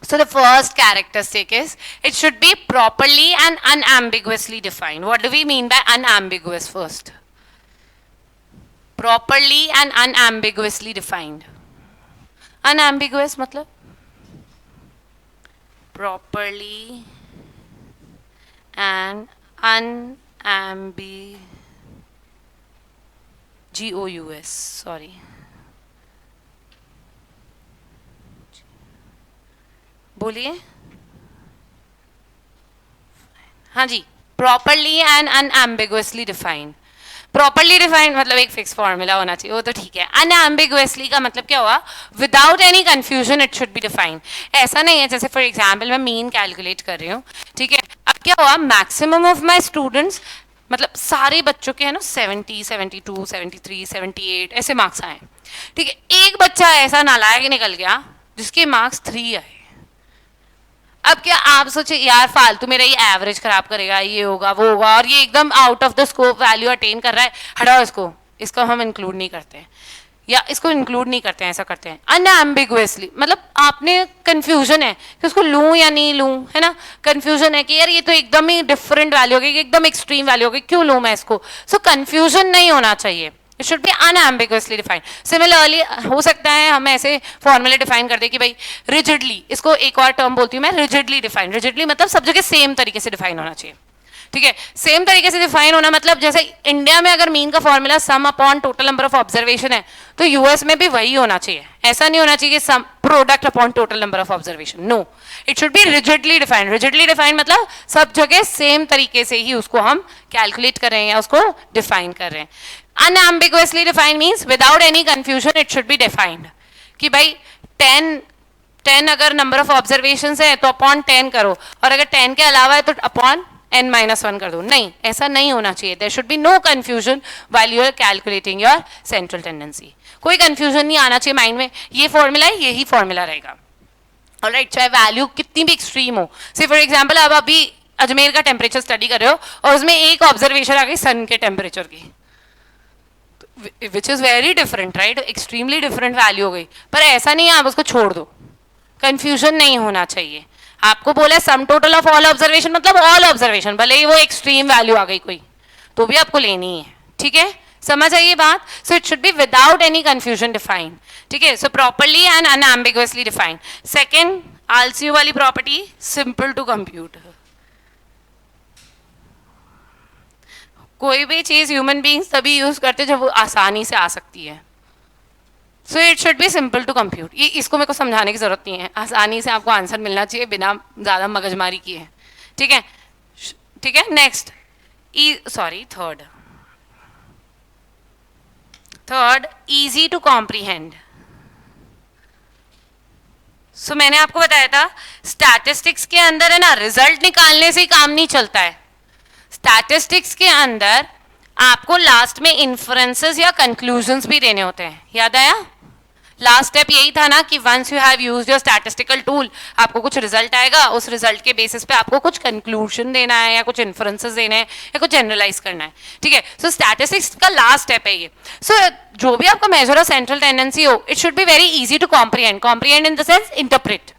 So the first characteristic is it should be properly and unambiguously defined. What do we mean by unambiguous first? Properly and unambiguously defined. Unambiguous मतलब properly and unambiguous sorry बोलिए। हाँ जी, properly and unambiguously defined. Properly defined मतलब एक fix formula होना चाहिए, वो तो ठीक है। अनएम्बिगुअसली का मतलब क्या हुआ, without any confusion it should be defined. ऐसा नहीं है जैसे फॉर एग्जाम्पल मैं मीन कैलकुलेट कर रही हूँ, ठीक है, अब क्या हुआ, मैक्सिमम ऑफ माई स्टूडेंट्स, मतलब सारे बच्चों के है ना 70, 72, 73, 78 ऐसे मार्क्स आए, ठीक है। एक बच्चा ऐसा नालायक निकल गया जिसके मार्क्स 3 आए। अब क्या आप सोचे यार फालतू मेरा ये एवरेज खराब करेगा, ये होगा वो होगा, और ये एकदम out of the scope value attain कर रहा है, हटाओ इसको, इसको हम इंक्लूड नहीं करते हैं, या इसको इंक्लूड नहीं करते हैं, ऐसा करते हैं। अनएम्बिगुअसली मतलब आपने कंफ्यूजन है कि उसको लूं या नहीं लूं, है ना, कंफ्यूजन है कि यार ये तो एकदम ही डिफरेंट वैल्यू होगी, एकदम एक्सट्रीम वैल्यू होगी, क्यों लूं मैं इसको। सो कंफ्यूजन नहीं होना चाहिए, it should be unambiguously defined. Similarly हो सकता है हम ऐसे फॉर्मूले डिफाइन कर दे कि भाई रिजिडली, इसको एक और टर्म बोलती हूँ मैं, रिजिडली डिफाइन। रिजिडली मतलब सब जगह सेम तरीके से डिफाइन होना चाहिए, ठीक है। सेम तरीके से डिफाइन होना मतलब जैसे इंडिया में अगर मीन का formula some upon total number of observation है, तो यूएस में भी वही होना चाहिए। ऐसा नहीं होना चाहिए sum product upon total number of observation, no, it should be rigidly defined. Rigidly defined मतलब सब जगह सेम तरीके से ही उसको हम कैलकुलेट कर रहे हैं या उसको डिफाइन कर रहे हैं। Unambiguously defined means without any confusion it should be defined कि भाई 10 अगर नंबर ऑफ ऑब्जर्वेशन है तो अपॉन 10 करो, और अगर 10 के अलावा है तो अपॉन n-1 कर दो। नहीं, ऐसा नहीं होना चाहिए। There should be no confusion while you are calculating your central tendency. कोई कंफ्यूजन नहीं आना चाहिए माइंड में, ये फॉर्मूला है, यही फॉर्मूला रहेगा, ऑलराइट, चाहे वैल्यू कितनी भी एक्सट्रीम हो। से फॉर एग्जाम्पल आप अभी अजमेर का टेम्परेचर स्टडी कर रहे हो और उसमें एक ऑब्जर्वेशन आ गई सन के टेम्परेचर की, which is very different, right, extremely different value हो गई, पर ऐसा नहीं है आप उसको छोड़ दो, कंफ्यूजन नहीं होना चाहिए। आपको बोला सम टोटल ऑफ ऑल ऑब्जर्वेशन मतलब ऑल ऑब्जर्वेशन, भले ही वो एक्सट्रीम वैल्यू आ गई कोई, तो भी आपको लेनी है, ठीक है, समझ आइए बात। सो it should be without any confusion defined, ठीक है। सो properly and unambiguously defined. Second आलसीयू वाली प्रॉपर्टी, सिंपल टू कंप्यूट। कोई भी चीज ह्यूमन बींग्स तभी यूज करते जब वो आसानी से आ सकती है। So it should be simple to compute. ये इसको मेरे को समझाने की जरूरत नहीं है, आसानी से आपको आंसर मिलना चाहिए बिना ज्यादा मगजमारी किए, ठीक है, ठीक है। Next third easy to comprehend. So मैंने आपको बताया था स्टैटिस्टिक्स के अंदर है ना, रिजल्ट निकालने से ही काम नहीं चलता है। स्टैटिस्टिक्स के अंदर आपको लास्ट में इन्फ्रेंसेस या कंक्लूजन्स भी देने होते हैं, याद आया? लास्ट स्टेप यही था ना कि once you have used your statistical tool, आपको कुछ रिजल्ट आएगा, उस रिजल्ट के बेसिस पे आपको कुछ कंक्लूजन देना है या कुछ इन्फ्रेंसेस देने हैं या कुछ जनरलाइज करना है, ठीक है। सो स्टैटिस्टिक्स का लास्ट स्टेप है ये। सो जो भी आपका मेजर ऑफ सेंट्रल टेंडेंसी हो, it should be very easy to comprehend. Comprehend in the sense interpret,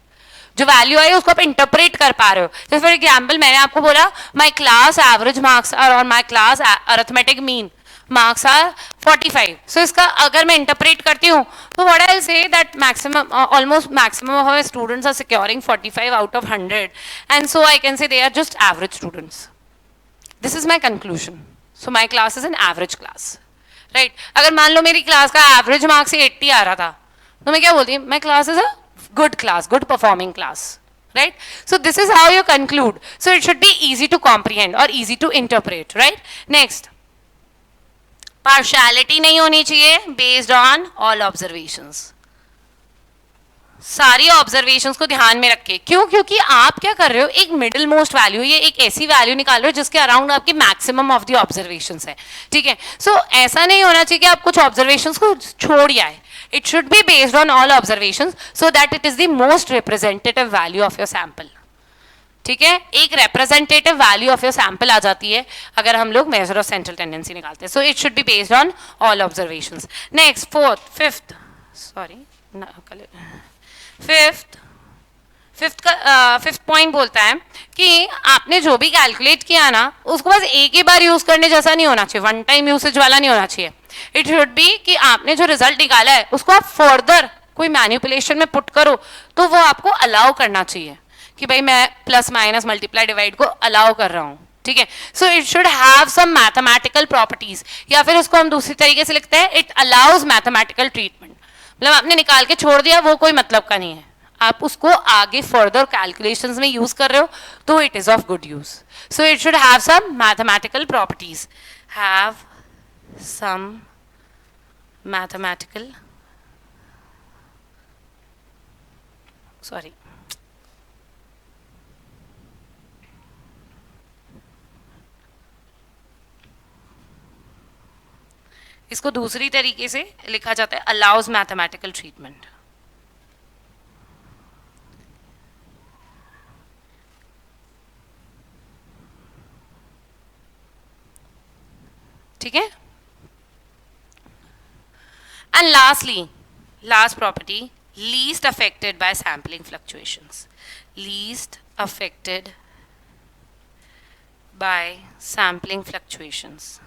जो वैल्यू आई उसको आप इंटरप्रेट कर पा रहे हो। जैसे फॉर एग्जाम्पल मैंने आपको बोला my class average marks are और my class arithmetic mean marks are 45। So इसका अगर मैं इंटरप्रेट करती हूँ तो what I will say that maximum almost maximum of our students are securing 45 out of 100 and so I can say they are just average students. This is my conclusion. So my class is an average class, right. अगर मान लो मेरी class का average marks 80 आ रहा था तो मैं क्या बोलती हूँ, माई class is a good class, good performing class, right? So this is how you conclude. So it should be easy to comprehend or easy to interpret, right? Next, partiality नहीं होनी चाहिए based on all observations. सारी observations को ध्यान में रखे। क्यों? क्योंकि आप क्या कर रहे हो, एक मिडिल मोस्ट वैल्यू, ये एक ऐसी वैल्यू निकाल रहे हो जिसके अराउंड आपकी मैक्सिमम ऑफ द ऑब्जर्वेशंस है, ठीक है। सो ऐसा नहीं होना चाहिए कि आप कुछ ऑब्जर्वेशंस को छोड़ आए। It should be based on all observations so that it is the most representative value of your sample, ठीक है। एक representative value of your sample आ जाती है अगर हम लोग measure of central tendency निकालते हैं। So it should be based on all observations. Next, fifth point बोलता है कि आपने जो भी कैलकुलेट किया ना उसको बस एक ही बार यूज करने जैसा नहीं होना चाहिए, वन टाइम यूसेज वाला नहीं होना चाहिए। इट शुड बी कि आपने जो रिजल्ट निकाला है उसको आप फर्दर कोई मैनिपुलेशन में पुट करो तो वो आपको अलाउ करना चाहिए कि भाई मैं प्लस माइनस मल्टीप्लाई डिवाइड को अलाउ कर रहा हूँ, ठीक है। So it should have some mathematical properties, या फिर उसको हम दूसरी तरीके से लिखते हैं इट अलाउज मैथमेटिकल ट्रीटमेंट। मतलब आपने निकाल के छोड़ दिया वो कोई मतलब का नहीं है, आप उसको आगे फर्दर कैलकुलेशंस में यूज कर रहे हो तो it is of good use. So it should have some mathematical properties. Have some mathematical, sorry, इसको दूसरी तरीके से लिखा जाता है अलाउज मैथमेटिकल ट्रीटमेंट. ठीक है. And lastly, last property, least affected by sampling fluctuations. Least affected by sampling fluctuations.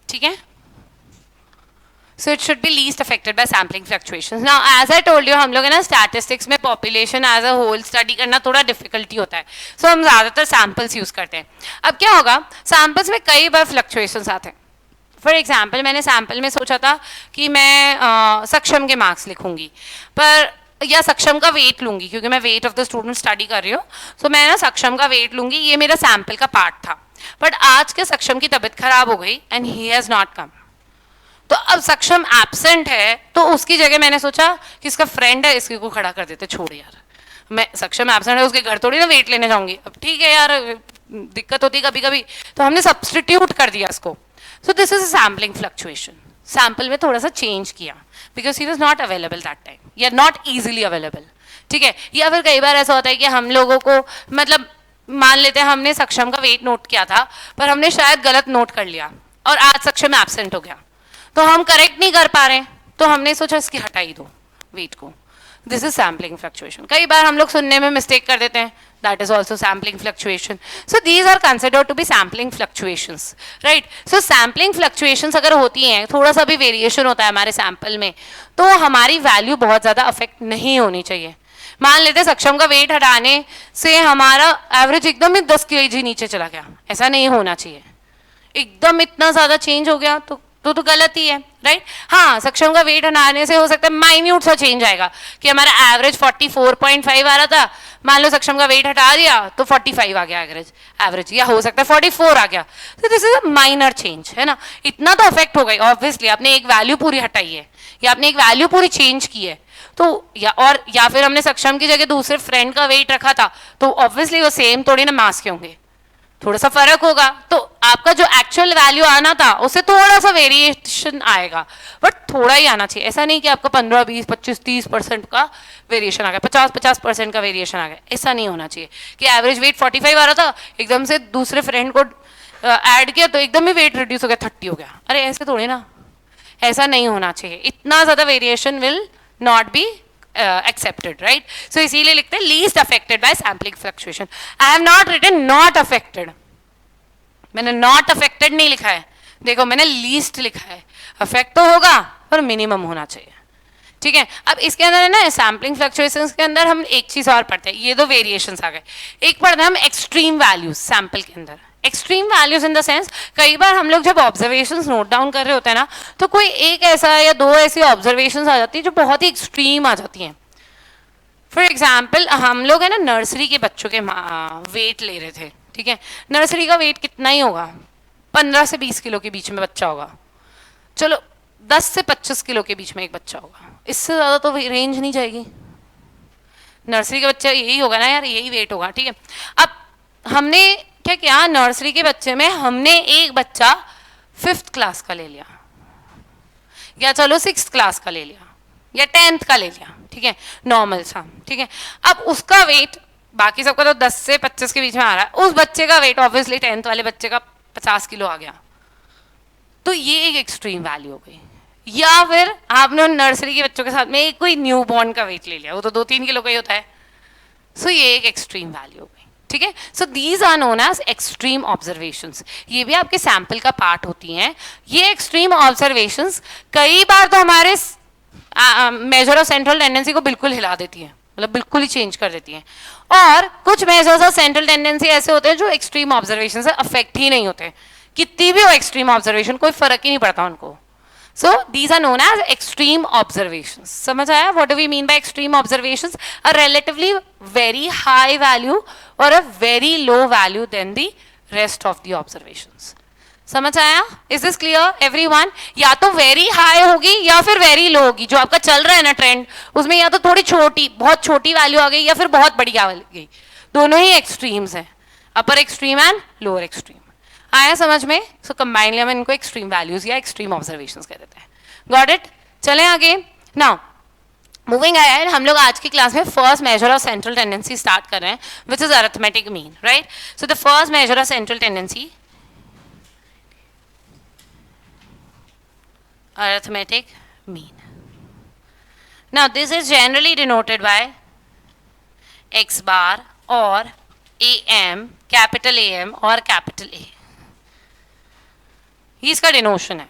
ठीक है. So it should be least affected by sampling fluctuations. Now, as I told you, हम लोग है ना statistics में population as a whole study करना थोड़ा difficulty होता है. So हम ज़्यादातर samples use करते हैं. अब क्या होगा, samples में कई बार fluctuations आते हैं. For example, मैंने sample में सोचा था कि मैं सक्षम के marks लिखूंगी, पर या सक्षम का weight लूंगी क्योंकि मैं weight of the student study कर रही हूँ. So मैं ना सक्षम का weight लूंगी, ये मेरा sample का part था. बट आज के सक्षम की तबीयत खराब हो गई and he has not come. तो अब सक्षम एब्सेंट है, तो उसकी जगह मैंने सोचा कि इसका फ्रेंड है, इसके को खड़ा कर देते. छोड़ यार, मैं सक्षम एब्सेंट है, उसके घर थोड़ी ना वेट लेने जाऊंगी. अब ठीक है यार, दिक्कत होती है कभी कभी, तो हमने सब्सटीट्यूट कर दिया इसको. So this is a sampling fluctuation. Sample में थोड़ा सा चेंज किया because he was not available that time, या नॉट ईजिली अवेलेबल. ठीक है. या फिर कई बार ऐसा होता है कि हम लोगों को मतलब मान लेते हैं हमने सक्षम का वेट नोट किया था पर हमने शायद गलत नोट कर लिया और आज सक्षम एब्सेंट हो गया, तो हम करेक्ट नहीं कर पा रहे, तो हमने सोचा इसकी हटा ही दो वेट को. This is sampling fluctuation. कई बार हम लोग सुनने में मिस्टेक कर देते हैं, that is also sampling fluctuation. So these are considered to be sampling fluctuations, right. So sampling fluctuations अगर होती हैं, थोड़ा सा भी वेरिएशन होता है हमारे सैंपल में, तो हमारी वैल्यू बहुत ज़्यादा अफेक्ट नहीं होनी चाहिए. मान लेते सक्षम का वेट हटाने से हमारा एवरेज एकदम ही 10 kg नीचे चला गया, ऐसा नहीं होना चाहिए. एकदम इतना ज़्यादा चेंज हो गया तो गलत ही है, राइट. हाँ, सक्षम का वेट हटाने से हो सकता है माइन्यूट सा चेंज आएगा कि हमारा एवरेज 44.5 आ रहा था, मान लो सक्षम का वेट हटा दिया तो 45 आ गया एवरेज, या हो सकता है 44 आ गया. तो this is a minor change, है ना. इतना तो अफेक्ट हो गई ऑब्वियसली, आपने एक वैल्यू पूरी हटाई है या आपने एक वैल्यू पूरी चेंज की है, तो या फिर हमने सक्षम की जगह दूसरे फ्रेंड का वेट रखा था, तो ऑब्वियसली वो सेम थोड़ी ना मास के होंगे, थोड़ा सा फर्क होगा. तो आपका जो एक्चुअल वैल्यू आना था उससे थोड़ा सा वेरिएशन आएगा, बट थोड़ा ही आना चाहिए. ऐसा नहीं कि आपका 15, 20, 25, 30% का वेरिएशन आ गया, 50% का वेरिएशन आ गया. ऐसा नहीं होना चाहिए कि एवरेज वेट 45 आ रहा था, एकदम से दूसरे फ्रेंड को ऐड किया तो एकदम ही वेट रिड्यूस हो गया, 30 हो गया. अरे ऐसे थोड़ी ना, ऐसा नहीं होना चाहिए. इतना ज़्यादा variation will not be accepted, right. So इसीलिए लिखते हैं least affected by sampling fluctuation. I have not written not affected. मैंने not affected नहीं लिखा है, देखो मैंने least लिखा है. affect तो होगा पर minimum होना चाहिए. ठीक है. अब इसके अंदर है ना सैम्पलिंग फ्लक्चुएशंस के अंदर हम एक चीज और पढ़ते हैं, ये दो वेरिएशंस आ गए. एक पढ़ते हैं हम एक्सट्रीम वैल्यूज सैंपल के अंदर. Extreme values in the sense, कई बार हम लोग जब ऑब्जर्वेशंस नोट डाउन कर रहे होते हैं ना, तो कोई एक ऐसा या दो ऐसी ऑब्जर्वेशंस आ जाती है जो बहुत ही एक्सट्रीम आ जाती हैं. फॉर एग्जाम्पल, हम लोग है ना नर्सरी के बच्चों के वेट ले रहे थे. ठीक है. नर्सरी का वेट कितना ही होगा, 15 से 20 किलो के बीच में बच्चा होगा. चलो 10 से 25 किलो के बीच में एक बच्चा होगा, इससे ज़्यादा तो रेंज नहीं जाएगी. नर्सरी का बच्चा यही होगा ना यार, यही वेट होगा. ठीक है. अब हमने क्या किया, नर्सरी के बच्चे में हमने एक बच्चा 5th क्लास का ले लिया, या चलो 6th क्लास का ले लिया, या 10th का ले लिया. ठीक है, नॉर्मल सा. ठीक है. अब उसका वेट, बाकी सबका तो 10 से 25 के बीच में आ रहा है, उस बच्चे का वेट ऑब्वियसली 10th वाले बच्चे का 50 किलो आ गया. तो ये एक एक्सट्रीम वैल्यू हो गई. या फिर आपने नर्सरी के बच्चों के साथ में एक कोई न्यू बॉर्न का वेट ले लिया, वो तो 2-3 किलो का ही होता है. सो ये एक एक्सट्रीम वैल्यू हो गई. ठीक है. So these are known as extreme observations. ये भी आपके सैंपल का पार्ट होती हैं. ये एक्सट्रीम ऑब्जर्वेशंस कई बार तो हमारे मेजर ऑफ सेंट्रल टेंडेंसी को बिल्कुल हिला देती है, मतलब बिल्कुल ही चेंज कर देती हैं। और कुछ मेजर्स ऑफ सेंट्रल टेंडेंसी ऐसे होते हैं जो एक्सट्रीम ऑब्जर्वेशन से अफेक्ट ही नहीं होते, कितनी भी हो एक्सट्रीम ऑब्जर्वेशन कोई फर्क ही नहीं पड़ता उनको। So these are known as extreme observations. समझ आया? What do we mean by extreme observations? A relatively very high value or a very low value than the rest of the observations. समझ आया? Is this clear everyone? या तो very high होगी या फिर very low होगी, जो आपका चल रहा है ना ट्रेंड, उसमें या तो थोड़ी छोटी, बहुत छोटी वैल्यू आ गई या फिर बहुत बड़ी आ गई, दोनों ही एक्सट्रीम्स हैं, अपर एक्सट्रीम एंड लोअर एक्सट्रीम। आया समझ में? सो कंबाइनली हम इनको एक्सट्रीम वैल्यूज या एक्सट्रीम ऑब्जर्वेशंस कह देते हैं। Got it? चलें आगे। नाउ मूविंग अहेड, हम लोग आज की क्लास में first major of central tendency start कर रहे हैं, which is arithmetic mean, right? So the first major of central tendency, arithmetic mean. Now this is generally denoted by x bar or am, capital AM और capital A, ये इसका डिनोशन है,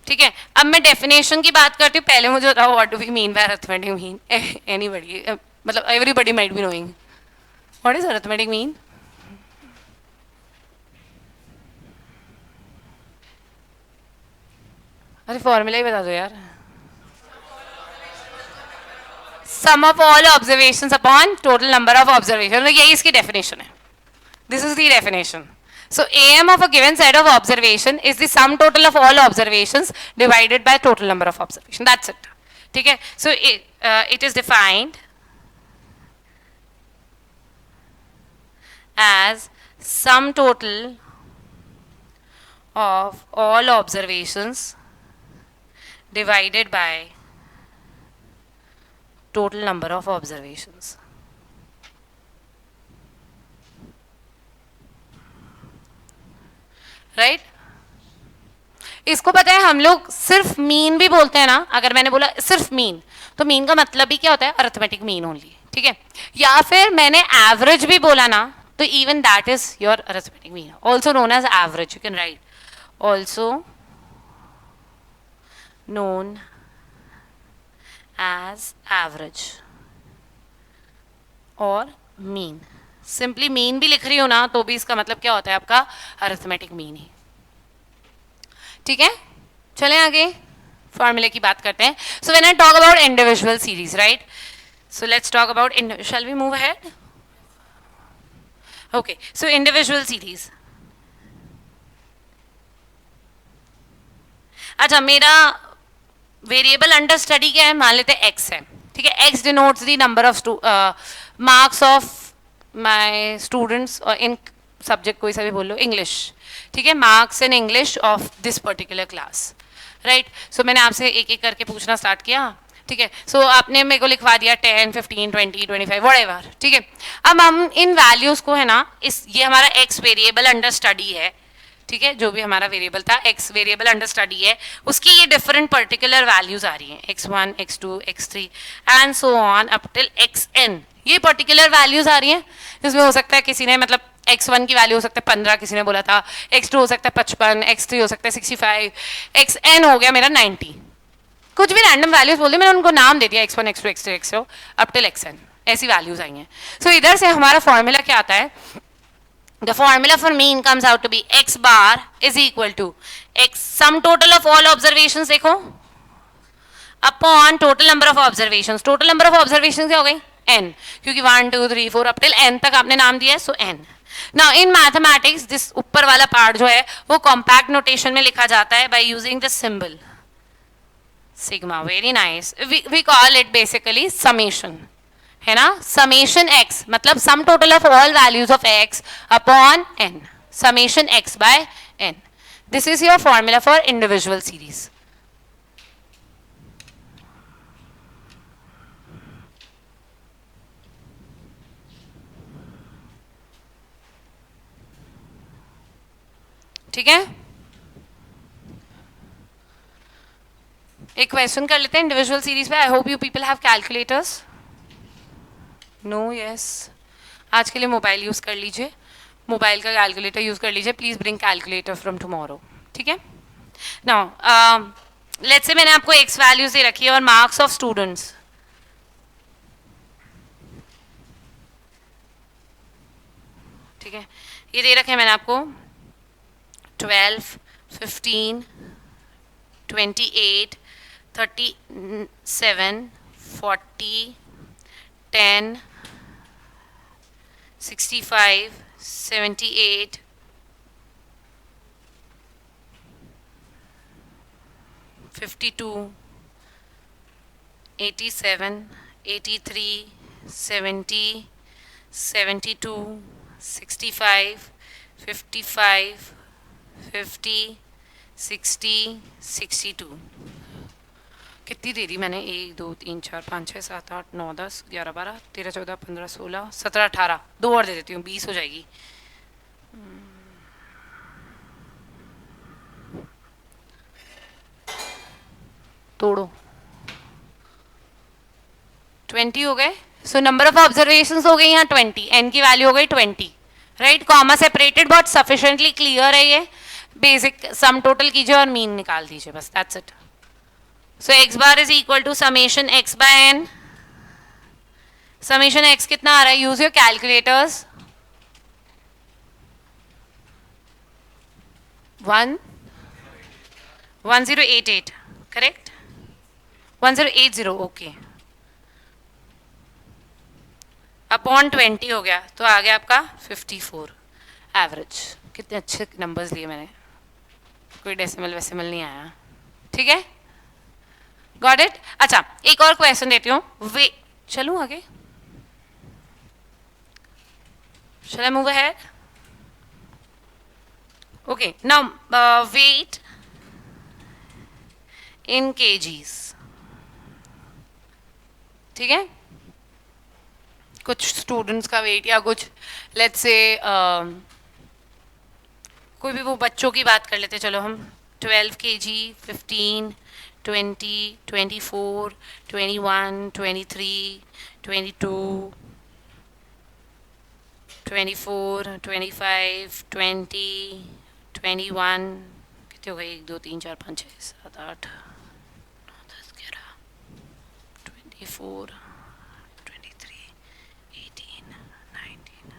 ठीक है? अब मैं डेफिनेशन की बात करती हूँ, पहले मुझे बताओ what do we mean by arithmetic mean? Anybody, मतलब everybody might be knowing what is arithmetic mean. अरे फॉर्मूला ही बता दो यार। Sum of all observations upon total number of observation, यही इसकी डेफिनेशन है। This is the definition. So AM of a given set of observation is the sum total of all observations divided by total number of observation. That's it. ठीक है? So it is defined as sum total of all observations divided by total number of observations. Right? इसको पता है, हम लोग सिर्फ mean भी बोलते हैं ना, अगर मैंने बोला सिर्फ मीन, तो मीन का मतलब भी क्या होता है? अरिथमेटिक मीन ओनली, ठीक है? या फिर मैंने एवरेज भी बोला ना, तो even that is your arithmetic mean, also known as average, you can write also known as average और मीन। सिंपली मीन भी लिख रही हो ना, तो भी इसका मतलब क्या होता है? आपका अरिथमेटिक मीन ही, ठीक है? चलें आगे फॉर्मूले की बात करते हैं। So when I talk about individual series, right? So let's talk about, shall we move ahead? Okay, so individual series. अच्छा, मेरा वेरिएबल अंडर स्टडी क्या है? मान लेते हैं एक्स है, ठीक है? X denotes the number of marks of my students in subject, कोई सा भी बोल लो, इंग्लिश, ठीक है? Marks in English of this particular class, right? So मैंने आपसे एक एक करके पूछना स्टार्ट किया, ठीक है? सो आपने मेरे को लिखवा दिया 10, 15, 20, 25 व्हाटएवर, ठीक है? अब हम इन वैल्यूज़ को है ना, ये हमारा एक्स वेरिएबल अंडर स्टडी है, ठीक है? जो भी हमारा वेरिएबल था, एक्स वेरिएबल अंडर स्टडी है, उसकी ये डिफरेंट पर्टिकुलर वैल्यूज आ रही हैं, x1, x2, x3 and so on up till xn। ये पर्टिकुलर वैल्यूज आ रही हैं, जिसमें हो सकता है किसी ने, मतलब x1 की वैल्यू हो सकता है 15, किसी ने बोला था, x2 हो सकता है 55, x3 हो सकता है 65, xn हो गया मेरा 90, कुछ भी रैंडम वैल्यूज बोल दी, मैंने उनको नाम दे दिया x1, x2, x3, x4 up till xn, ऐसी वैल्यूज आई हैं। सो इधर से हमारा फॉर्मूला क्या आता है? The formula for mean comes out to be x bar is equal to x sum total of all observations, देखो, upon total number of observations। total number of observations क्या हो गई? n, क्योंकि 1, 2, 3, 4 up till n तक आपने नाम दिया है, so n। Now in mathematics this ऊपर वाला पार्ट जो है वो compact notation में लिखा जाता है by using the symbol sigma। very nice। we call it basically summation, है ना? समेशन x मतलब sum total of all values of x upon n, summation x by n। This is your formula for individual series. ठीक है? एक question कर लेते हैं individual series पे। I hope you people have calculators. No, yes, आज के लिए मोबाइल यूज़ कर लीजिए, मोबाइल का कैलकुलेटर यूज़ कर लीजिए। Please bring calculator from tomorrow, ठीक है? नाउ लेट्स से मैंने आपको एक्स वैल्यूज दे रखी है और मार्क्स ऑफ स्टूडेंट्स, ठीक है, ये दे रखे हैं मैंने आपको 12, 15, 28, 37, 40, 10, 65, 78, 52, 87, 83, 70, 72, 65, 55, 50, 60, 62. कितनी दे दी मैंने? 1, 2, 3, 4, 5, 6, 7, 8, 9, 10, 11, 12, 13, 14, 15, 16, 17, 18. 2 और दे देती हूँ, 20 हो जाएगी. तोड़ो. 20 हो गए. सो नंबर ऑफ ऑब्जर्वेशंस हो गई यहाँ 20. एन की वैल्यू हो गई 20. राइट, कॉमा सेपरेटेड बहुत सफिशिएंटली क्लियर है ये. बेसिक सम टोटल कीजिए और मीन निकाल दीजिए, बस that's it. So X bar is equal to summation X by N. Summation X कितना आ रहा है? Use your calculators. 1088 correct. 1080 okay. Upon 20 हो गया तो आ गया आपका 54 एवरेज. कितने अच्छे नंबर्स लिए मैंने, कोई डेसिमल वेसिमल नहीं आया. ठीक है, गॉट इट. अच्छा, एक और क्वेश्चन देती हूँ. वे चलूँ आगे? Shall I move ahead? Okay, now weight in kgs. ठीक है, कुछ स्टूडेंट्स का वेट या कुछ लेट्स से कोई भी वो बच्चों की बात कर लेते. चलो हम 12 kg, 15, 20, 24, 21, 23, 22, 24, 25, 20, 21. कितने हो गए? 1, 2, 3, 4, 5, 6, 7, 8, 9, 10, 11, 24, 23, 18, 19.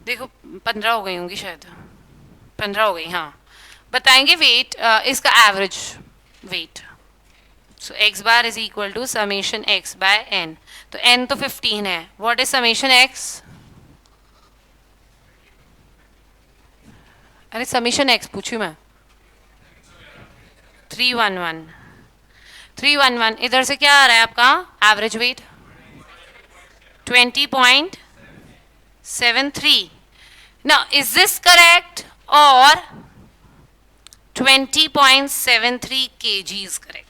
देखो 15 हो गई होंगी शायद. 15 हो गई. हाँ, बताएंगे वेट इसका average weight. So X bar is equal to summation X by N. तो एन तो 15 है. What is summation X? अरे समीशन एक्स पूछी मैं. 311. 311. इधर से क्या आ रहा है आपका average weight? 20.73. Now is this correct और 20.73 kg इज करेक्ट?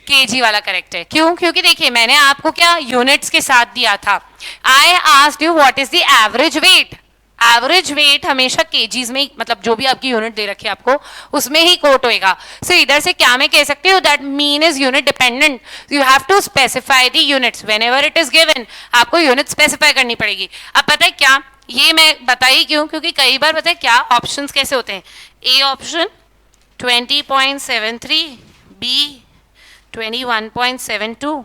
केजी वाला करेक्ट है. क्यों? क्योंकि देखिए मैंने आपको क्या यूनिट्स के साथ दिया था. I asked you what is the average weight. Average weight हमेशा केजीज में, मतलब जो भी आपकी यूनिट दे रखी है आपको उसमें ही कोट होएगा. सो इधर से क्या मैं कह सकती हूँ? That mean is unit dependent. You have to specify the units whenever it is given. आपको यूनिट स्पेसिफाई करनी पड़ेगी. अब पता है क्या, ये मैं बताई क्यों? क्योंकि कई बार पता है क्या ऑप्शंस कैसे होते हैं. A option 20.73, B 21.72,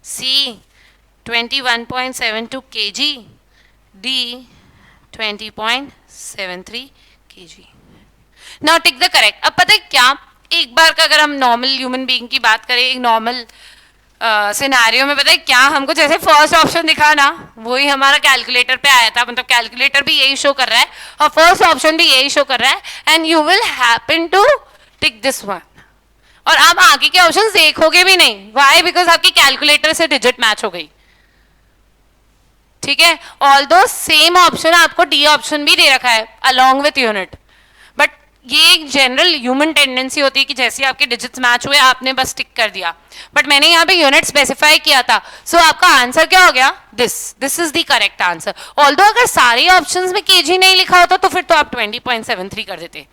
C 21.72 kg, D 20.73 kg. Now tick the correct. अब पता है क्या, एक बार का अगर हम नॉर्मल ह्यूमन बीइंग की बात करें, एक नॉर्मल सिनेरियो में पता है क्या हमको जैसे फर्स्ट ऑप्शन दिखा ना, वही हमारा कैलकुलेटर पे आया था. मतलब कैलकुलेटर भी यही शो कर रहा है और फर्स्ट ऑप्शन भी यही शो कर रहा है. And you will happen to tick this one. और आप आगे के ऑप्शंस देखोगे भी नहीं. वाई? बिकॉज आपकी कैलकुलेटर से डिजिट मैच हो गई. ठीक है, ऑल्दो सेम ऑप्शन आपको डी ऑप्शन भी दे रखा है अलोंग विथ यूनिट. बट ये एक जनरल ह्यूमन टेंडेंसी होती है कि जैसे आपके डिजिट्स मैच हुए आपने बस टिक कर दिया. बट मैंने यहाँ पे यूनिट स्पेसिफाई किया था. सो आपका आंसर क्या हो गया? This is the correct answer. Although अगर सारे ऑप्शंस में केजी नहीं लिखा होता तो फिर तो आप 20.73 कर देते.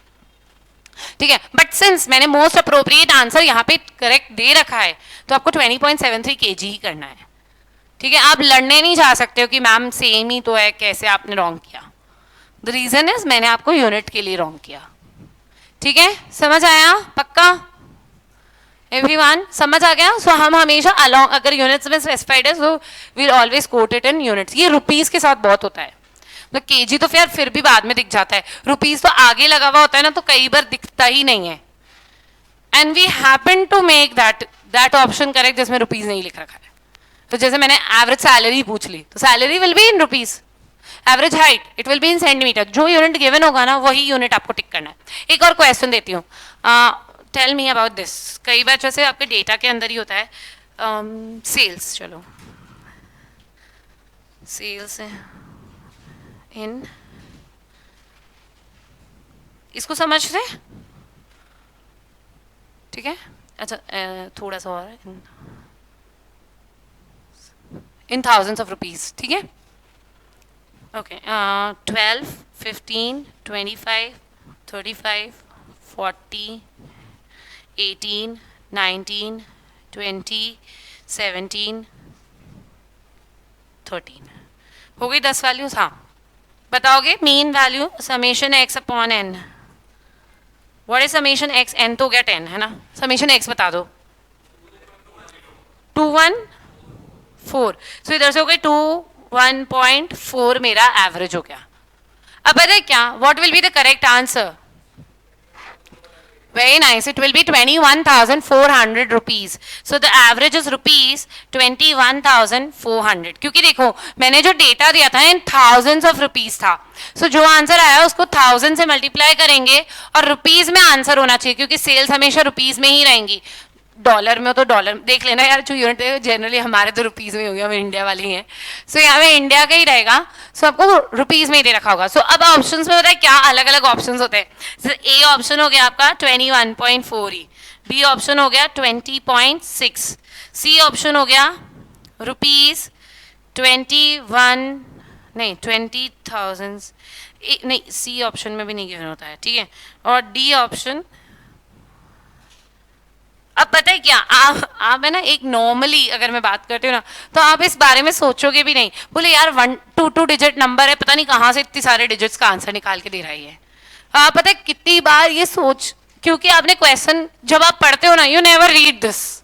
ठीक है, बट सिंस मैंने मोस्ट अप्रोप्रिएट आंसर यहाँ पे करेक्ट दे रखा है तो आपको 20.73 kg ही करना है. ठीक है, आप लड़ने नहीं जा सकते हो कि मैम सेम ही तो है, कैसे आपने रॉन्ग किया. द रीजन इज मैंने आपको यूनिट के लिए रॉन्ग किया. ठीक है, समझ आया? पक्का? एवरीवन समझ आ गया? सो हम हमेशा अलॉन्ग, अगर यूनिट्स में स्पेसिफाइड है so we'll always quote it in units. ये रुपीस के साथ बहुत होता है, मतलब केजी तो फिर भी बाद में दिख जाता है, रुपीस तो आगे लगा हुआ होता है ना, तो कई बार दिखता ही नहीं है। And we happen to make that option correct जिसमें रुपीस नहीं लिख रखा है। तो जैसे मैंने एवरेज सैलरी पूछ ली, तो salary will be in rupees, average height it will be in centimetre, जो यूनिट गिवन होगा ना वही यूनिट आपको टिक करना है। एक और क्वेश्चन देती हूँ, टेल मी अबाउट दिस। कई बार जैसे आपके डेटा के अंदर ही होता है सेल्स, चलो सेल्स इन, इसको समझते ठीक है? अच्छा थोड़ा सा और है, इन थाउजेंड्स ऑफ रुपीज, ठीक है? ओके 12, 15, 25, 35, 40, 18, 19, 20, 17, 13 हो गई 10 वैल्यूज। हाँ बताओगे mean value summation X upon N, what is summation X? N तो हो गया 10 है ना, समेशन एक्स बता दो। 214, सो इधर से हो गई 21.4 मेरा एवरेज हो गया। अब पता है क्या, what will be the correct answer? Very nice. It will be 21,400 rupees. So the average is rupees 21,400. क्योंकि देखो मैंने जो डेटा दिया था इन thousands of rupees था, so जो आंसर आया उसको 1000 से मल्टीप्लाई करेंगे और रुपीस में आंसर होना चाहिए, क्योंकि सेल्स हमेशा रुपीस में ही रहेंगी। डॉलर में हो तो डॉलर देख लेना यार, जो यूनिट है जनरली हमारे तो रुपीस में होगी, हम इंडिया वाले ही हैं, सो यहाँ पे इंडिया का ही रहेगा, सो आपको रुपीस में ही दे रखा होगा। सो अब ऑप्शंस में बताए क्या अलग अलग ऑप्शंस होते हैं। ए ऑप्शन हो गया आपका 21.4 ही, बी ऑप्शन हो गया 20.6, सी ऑप्शन हो गया रुपीस 21 नहीं 20,000 नहीं, सी ऑप्शन में भी नहीं गिवन होता है, ठीक है? और डी ऑप्शन, अब पता है क्या, आप है ना एक नॉर्मली अगर मैं बात करती हूँ ना तो आप इस बारे में सोचोगे भी नहीं, बोले यार 1 2 डिजिट नंबर है, पता नहीं कहाँ से इतनी सारे डिजिट्स का आंसर निकाल के दे रही है। आप पता है कितनी बार ये सोच, क्योंकि आपने क्वेश्चन जब आप पढ़ते हो ना यू नेवर रीड दिस,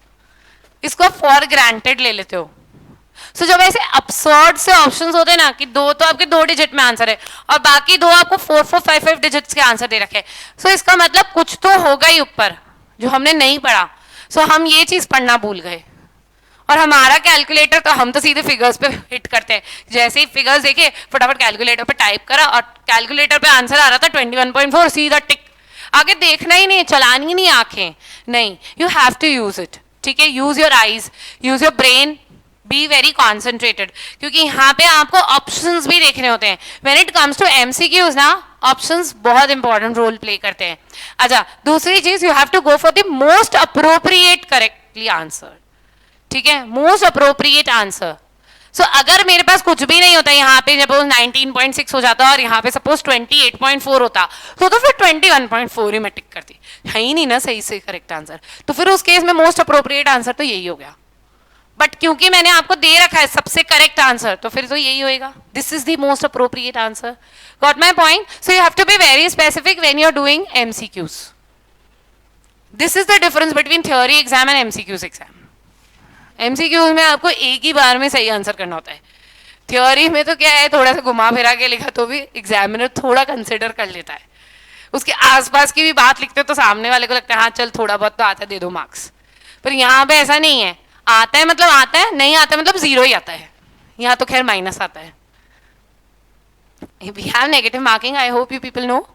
इसको फॉर ग्रांटेड ले लेते हो। सो जब ऐसे अपसर्ड से ऑप्शंस होते हैं ना कि दो तो आपके 2 डिजिट में आंसर है और बाकी दो आपको 4 5 5 डिजिट्स के आंसर दे रखे, सो इसका मतलब कुछ तो होगा ही ऊपर जो हमने नहीं पढ़ा। सो हम ये चीज पढ़ना भूल गए और हमारा कैलकुलेटर तो हम तो सीधे फिगर्स पे हिट करते हैं, जैसे ही फिगर्स देखे फटाफट कैलकुलेटर पे टाइप करा और कैलकुलेटर पे आंसर आ रहा था 21.4, सीधा टिक, आगे देखना ही नहीं, चलानी ही नहीं आंखें, नहीं, you have to use it, ठीक है? Use your eyes, use your brain, be very concentrated, क्योंकि यहाँ पे आपको ऑप्शंस भी देखने होते हैं। When it comes to MCQs ना ऑप्शंस बहुत इंपॉर्टेंट रोल प्ले करते हैं। अच्छा दूसरी चीज, you have to go for the most appropriate correctly answer, ठीक है? Most appropriate answer. सो अगर मेरे पास कुछ भी नहीं होता यहाँ पे, सपोज 19.6 हो जाता और यहाँ पे सपोज 28.4 होता तो फिर 21.4 ही मैं टिक करती, है ही नहीं ना सही से करेक्ट आंसर, तो फिर उस केस में मोस्ट अप्रोप्रिएट आंसर तो यही हो गया। बट क्योंकि मैंने आपको दे रखा है सबसे करेक्ट आंसर, तो फिर तो यही होएगा, this is the most appropriate answer. Got my point? So you have to be very specific when you are doing MCQs. This is the difference between theory exam and MCQs exam. MCQs में आपको एक ही बार में सही answer करना होता है, theory में तो क्या है थोड़ा सा घुमा फिरा के लिखा तो भी एग्जामिनर थोड़ा कंसिडर कर लेता है, उसके आसपास की भी बात लिखते हो तो सामने वाले को लगता है हाँ चल थोड़ा बहुत तो आता है, दे दो मार्क्स। पर यहाँ पे ऐसा नहीं है, आता है मतलब आता है, नहीं आता मतलब 0 ही आता है, यहाँ तो खैर माइनस आता है। We have negative marking, I hope you people know.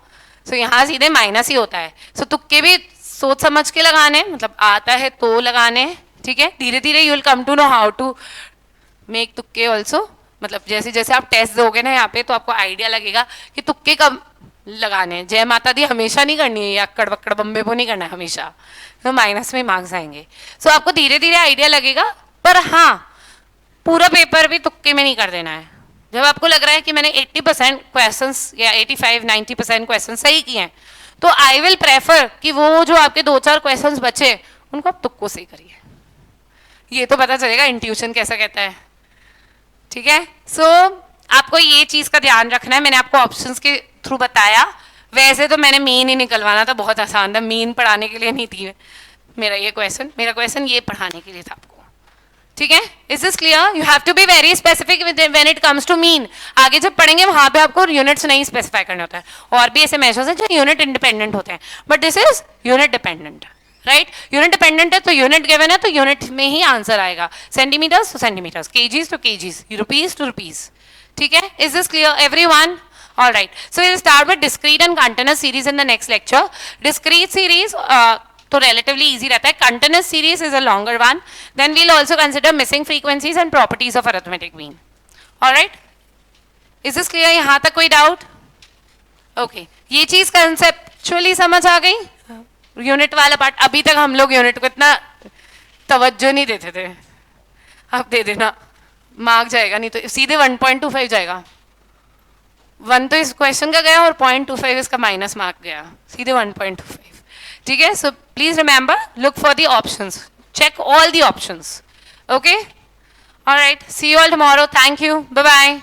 So यहाँ सीधे माइनस ही होता है। सो तुक्के भी सोच समझ के लगाने, मतलब आता है तो लगाने, ठीक है? धीरे धीरे you will come to know how to make तुक्के ऑल्सो, मतलब जैसे जैसे आप टेस्ट दोगे ना यहाँ पे तो आपको आइडिया लगेगा कि तुक्के कब लगाने। जय माता दी हमेशा नहीं करनी है, या अक्कड़ बक्कड़ बम्बे को नहीं करना है हमेशा, तो माइनस में मार्क्स आएंगे। सो आपको धीरे धीरे आइडिया लगेगा, पर हाँ पूरा पेपर भी तुक्के में नहीं कर देना है। जब आपको लग रहा है कि मैंने 80% क्वेश्चंस या 85-90% क्वेश्चन सही किए हैं, तो आई विल प्रेफर कि वो जो आपके 2-4 क्वेश्चंस बचे उनको आप तुक्कों से करिए, ये तो पता चलेगा इंट्यूशन कैसा कहता है, ठीक है? सो आपको ये चीज का ध्यान रखना है। मैंने आपको ऑप्शंस के थ्रू बताया, वैसे तो मैंने मीन ही निकलवाना था, बहुत आसान था, मीन पढ़ाने के लिए नहीं थी, मेरा क्वेश्चन ये पढ़ाने के लिए था आपको, ठीक है? Is this clear? You have to be very specific when it comes to mean. आगे जब पढ़ेंगे वहां पे आपको यूनिट्स नहीं स्पेसिफाई करने होता है, और भी ऐसे मेजर्स हैं जो यूनिट इंडिपेंडेंट होते हैं, but this is unit dependent, right? Unit dependent है तो यूनिट गिवन है तो यूनिट में ही आंसर आएगा, centimetres to centimetres, kgs to kgs, rupees to rupees, ठीक है? Is this clear everyone? All right, so we'll start with discrete and continuous series in the next lecture. Discrete series तो relatively easy रहता है, continuous series is a longer one. Then we'll also consider missing frequencies and properties of arithmetic mean. All right, is this clear? यहाँ तक कोई doubt? Okay, ये चीज conceptually समझ आ गई? यूनिट वाला पार्ट, अभी तक हम लोग यूनिट को इतना तवज्जो नहीं देते थे, अब दे देना, मार्क जाएगा, नहीं तो सीधे 1.25 जाएगा। 1 तो इस क्वेश्चन का गया और 0.25 इसका माइनस मार्क गया, सीधे 1.25, ठीक है? So please remember, look for the options, check all the options, okay? Alright, see you all tomorrow, thank you, bye bye.